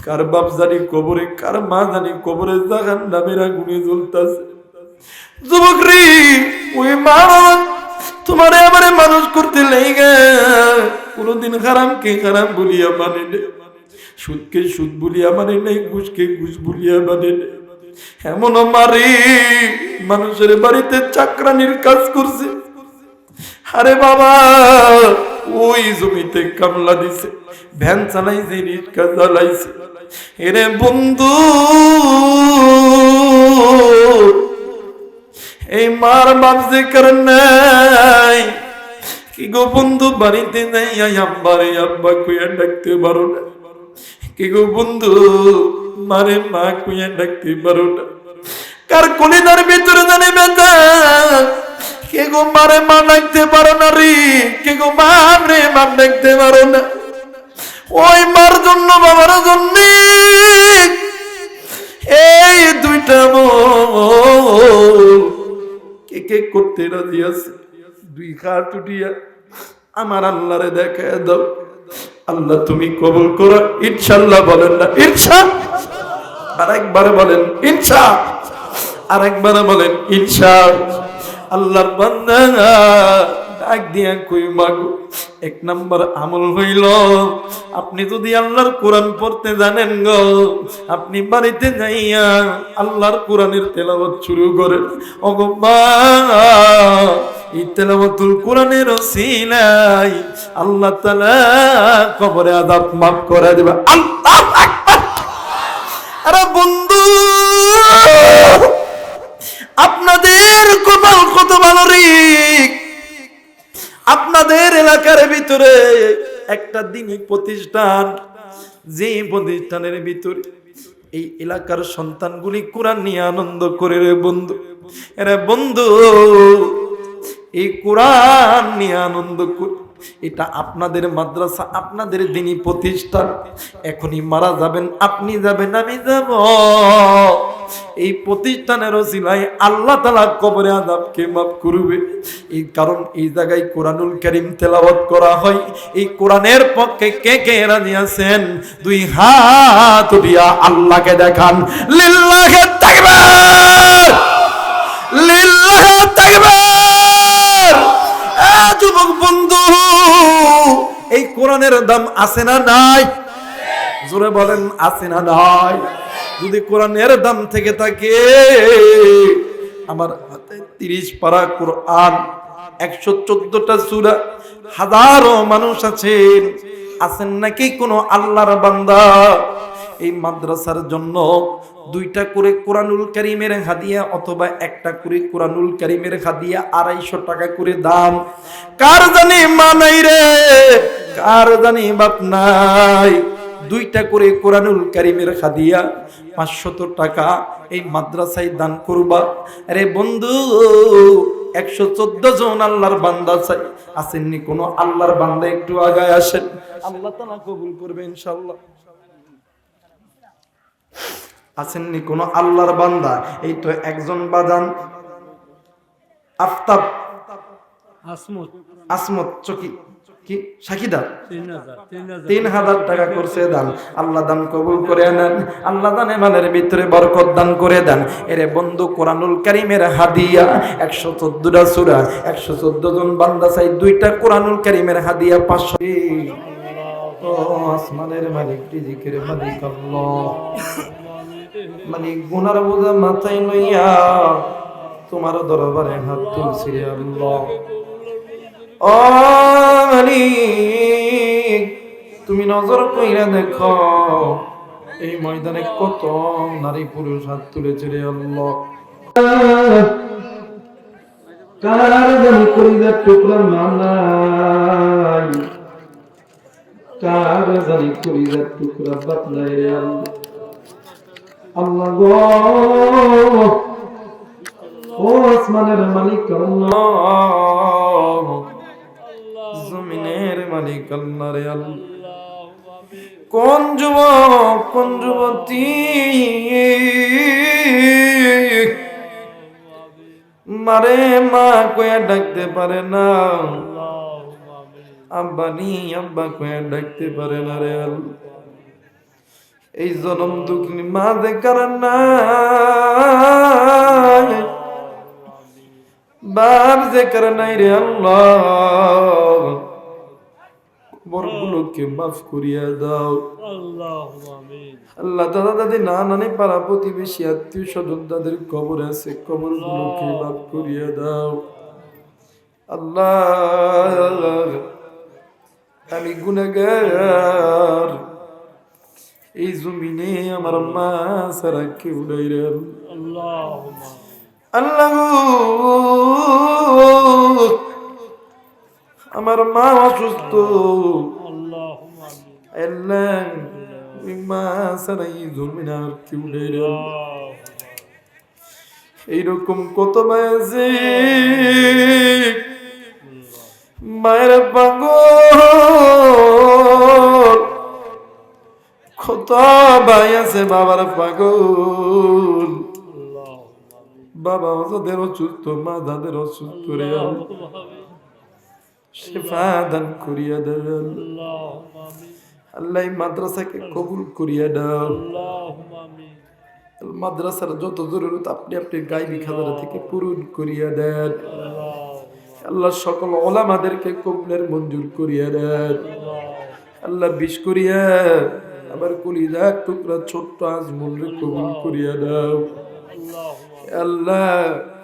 কার বাপ জানি কবরে, কার মা জানি কবরে জাহান্নামের আগুনে জ্বলতাছে। যুবক রে, ওই মা তোমারে আমারে মানুষ করতে লেগে কোনদিন হারামকে হারাম বলিয়া মানে নেই, সুদকে সুদ বলিয়া মানে নেই, ঘুষকে ঘুষ বলিয়া মানে নেই। এমন মারি মানুষের বাড়িতে চাকরানির কাজ করছে। আরে বাবা, ওই জমিতে কামলা দিছে, ভ্যান চালাইছে, রিক্সা চালাইছে। এরে বন্ধু, এই মার বাপ যে কারণ নাই কি গো বন্ধু, বাড়িতে যাই আব্বারে আব্বা কইয়া ডাকতে পারো না? কি গো বন্ধু, মারে মা কইয়া ডাকতে পারো না? কার কলিদার ভিতরে জানে ব্যথা, কে গো মারে মা ডাকতে পারো না রে? কে গো মা রে মা ডাকতে পারো না? ওই মার জন্য বাবার জন্য এই 2টা কে কে করতে রাজি আছে? 2 হাত উঠিয়া আমার আল্লাহরে দেখায় দাও। আল্লাহ তুমি কবুল করো ইনশাআল্লাহ। বলেন না ইনশাআল্লাহ? আরেকবার বলেন ইনশাআল্লাহ, আরেকবার বলেন ইনশাআল্লাহ। আল্লাহর বান্দা ডাক দিয়া কই মাগো, 1 নাম্বার আমল হইল আপনি যদি আল্লাহর কোরআন পড়তে জানেন গো, আপনি বাড়িতে যাইয়া আল্লাহর কোরআনের তেলাওয়াত শুরু করেন। ওগো মা, এই তেলাওয়াতুল কোরআনের ওসিলায় আল্লাহ তাআলা কবরে আযাব মাফ করে দিবে। আল্লাহু আকবার। আরে বন্ধু, আপনাদের কপাল কত ভালো রে, আপনাদের এলাকার ভিতরে একটা দিনী প্রতিষ্ঠান, যে প্রতিষ্ঠানের ভিতরে এই এলাকার সন্তানগুলি কোরআন নিয়ে আনন্দ করে রে বন্ধু। এরে বন্ধু, এই কোরআন নিয়ে আনন্দ করে, এটা আপনাদের মাদ্রাসা, আপনাদের দিনী প্রতিষ্ঠান। এখনই মারা যাবেন, আপনি যাবেন, আমি যাব, এই প্রতিষ্ঠানের ওসিলায় আল্লাহ তাআলা কবরে আযাবকে মাফ করবে। এই কারণ এই জায়গায় কোরআনুল কারীম তেলাওয়াত করা হয়। এই কোরআনের পক্ষে কে কে রাজি আছেন? 2 হাত উঠিয়া আল্লাহকে দেখান। লিল্লাহি তাকবীর, লিল্লাহি তাকবীর। যুবক বন্ধু, এই কোরআনের দাম আছে না নাই? জোরে বলেন আছে না নাই? যদি কোরআনের দাম থেকে থাকে, আমার হাতে 30 পারা কোরআন, 114টা সূরা, হাজারো মানুষ আছেন নাকি কোন আল্লাহর বান্দা এই মাদ্রাসার জন্য 2টা করে কোরআনুল কারীমের হাদিয়া অথবা একটা করে কোরআনুল কারীমের হাদিয়া 250 টাকা করে দাম। কার জানি মা নাই রে, কার জানি বাপ নাই, 2টা করে কোরআনুল কারীমের হাদিয়া 500 টাকা এই মাদ্রাসায় দান করবা। আরে বন্ধু, 114 জন আল্লাহর বান্দা চাই, আসেননি কোন আল্লাহর বান্দা? একটু আগায় আসেন, আল্লাহ তাআলা কবুল করবে ইনশাআল্লাহ। আসেননি কোন আল্লাহর বান্দা? এই তো একজন বাজান আফতাব আসমত চকি কি সাকিদা 3000 টাকা করছে দান। আল্লাহ দান কবুল করে নেন, আল্লাহ দানে মালের ভিতরে বরকত দান করে দেন। এরে বন্ধু, কোরআনুল কারীমের হাদিয়া 114টা সূরা, 114 জন বান্দা চাই, 2টা কোরআনুল কারীমের হাদিয়া 500। ও আসমানের মালিক, রিজিকের মালিক আল্লাহ, মালিক গুনার বোঝা মাথায় লইয়া তোমার দরবারে হাত তুলছি আল্লাহ। ও মালিক, তুমি নজর কইরা দেখো এই ময়দানে কত নারী পুরুষ হাত তুলেছে রে আল্লাহ। কার জানি কলিজার টুকরা মানাই, কার জানি কলিজার টুকরা বাপ নাই রে আল্লাহ। আল্লাহ গো, ও আসমানের মালিক আল্লাহ, জমিনের মালিক আল্লাহ রে আল্লাহ। কোন যুবক, কোন যুবতী মারে মা কয়ে ডাকতে পারে না, আব্বা নি আব্বা কয়ে ডাকতে পারে না রে আল্লাহ। এই জনম দুঃখী মা দেখার না, বাপ দেখার নাই রে আল্লাহ। বরগুলোকে মাফ করিয়া দাও আল্লাহ। দাদা দাদি না নানি পাড়া প্রতিবেশী আত্মীয় স্বজন তাদের কবর আছে, কবর গুলোকে মাফ করিয়া দাও আল্লাহ। আমি গুনাহগার, এই জমিনে আমার মা ছাড়া কেউ নাই রে আল্লাহ। আল্লাহ আমার মা অসুস্থ আল্লাহ, মা ছাড়া এই জমিনে আর কেউ নাই রে আল্লাহ। এইরকম কত মায় আছে মায়ের পাগল, কত ভাই আছে বাবার পাগল। বাবা যাদের অসুস্থ, মা যাদের অসুস্থ রে শিফা দান করিয়া দেন আল্লাহ। মাদ্রাসাকে কবুল করিয়া দাও। মাদ্রাসার যত জরুরত আপনি আপনি গায়বী খাজানা থেকে পূরণ করিয়া দেন আল্লাহ। সকল ওলামাদেরকে কবুলের মঞ্জুর করিয়া দেন আল্লাহ। বিশ করিয়া আমার কলিজার টুকরা ছোট্ট আজমুলকে কবুল করিয়া দাও আল্লাহ।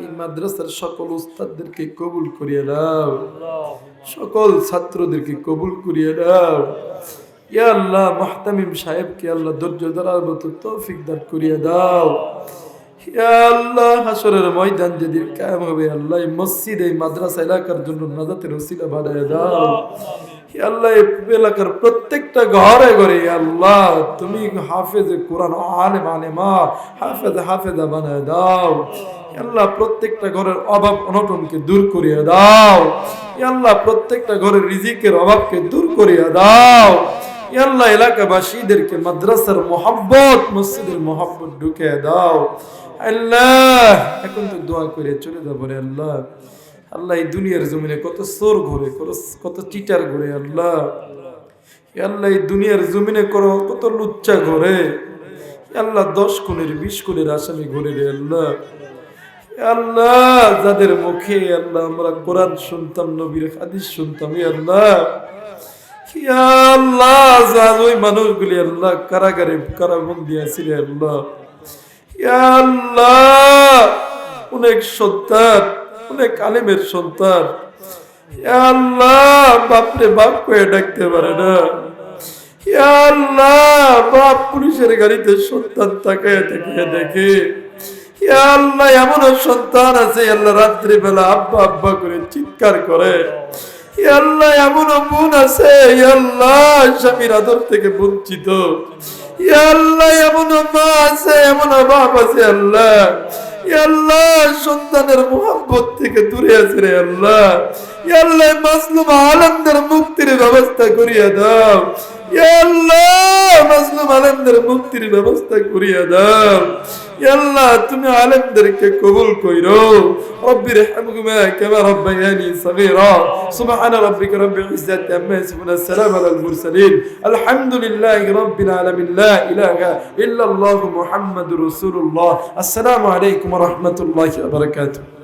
এই মাদ্রাসার সকল উস্তাদদেরকে কবুল করিয়া দাও, সকল ছাত্রদেরকে কবুল করিয়া দাও ইয়া আল্লাহ। মুহতামিম সাহেবকে আল্লাহ ধৈর্য ধরার মতো তৌফিক দান করিয়া দাও ইয়া আল্লাহ। হাসরের ময়দান যেদিন কায়েম হবে আল্লাহ, এই মসজিদ এই মাদ্রাসা এলাকার জন্য নাজাতের ওসিলা বানায় দাও ইয়া আল্লাহ। এই এলাকার প্রত্যেকটা ঘরে ঘরে আল্লাহ তুমি হাফেজে কোরআন, আলেম আলেমা, হাফেজা বানায় দাও ইয়া আল্লাহ। প্রত্যেকটা ঘরের অভাব অনটনকে দূর করিয়া দাও ইয়া আল্লাহ। প্রত্যেকটা ঘরের রিজিকের অভাবকে দূর করিয়া দাও ইয়া আল্লাহ। এলাকাবাসীদেরকে মাদ্রাসার মোহাব্বত, মসজিদের মোহাব্বত ঢুকিয়ে দাও আল্লাহ। এখন তো দোয়া করে চলে যাবো রে আল্লাহ। আল্লাহ এই দুনিয়ার জমিনে কত চোর ঘুরে, কত চিটার ঘুরে আল্লাহ। আল্লাহ এই দুনিয়ার জমিনে করো কত লুচ্চা ঘুরে আল্লাহ। 10 খুনের 20 খুনের আসামি ঘুরে রে আল্লাহ। আল্লাহ যাদের মুখে আল্লাহ আমরা কোরআন শুনতাম, নবীর হাদিস শুনতাম আল্লাহ, আল্লাহ ওই মানুষগুলি আল্লাহ কারাগারে কারাবন্দি আছে রে আল্লাহ। আল্লাহ অনেক সন্তান, অনেক আলেমের সন্তান আল্লাহ বাপরে বাপ করে ডাকতে পারে না আল্লাহ। বাপ পুলিশের গাড়িতে সন্তান তাকায় তাকিয়ে দেখে, ইয়া আল্লাহ এমন সন্তান আছে আল্লাহ রাত্রি বেলা আব্বা আব্বা করে চিৎকার করে, ইয়া আল্লাহ এমন বোন আছে ইয়া আল্লাহ স্বামীর আদর থেকে বঞ্চিত, ইয়া আল্লাহ এমন মা আছে এমন বাপ আছে আল্লাহ, ইয়া আল্লাহ সন্তানের মোহাব্বত থেকে দূরে আছে রে আল্লাহ, ইয়া আল্লাহ মাজলুম আলেমদের মুক্তির ব্যবস্থা করিয়া দাও, ইয়া আল্লাহ মাজলুম আলেমদের মুক্তির ব্যবস্থা করিয়া দাও, ইয়া আল্লাহ তুমি আলেমদেরকে কবুল কইরো। রব্বির হামহুমা কামা রাব্বায়ানি সগীরা। সুবহানা রাব্বিকা রাব্বিল ইজ্জাতি আম্মা ইয়াসিফুন, আসসালামু আলাল মুরসালিন, আলহামদুলিল্লাহি রাব্বিল আলামিন, লা ইলাহা ইল্লাল্লাহু মুহাম্মাদুর রাসূলুল্লাহ। আসসালামু আলাইকুম ওয়া রাহমাতুল্লাহি ওয়া বারাকাতুহু।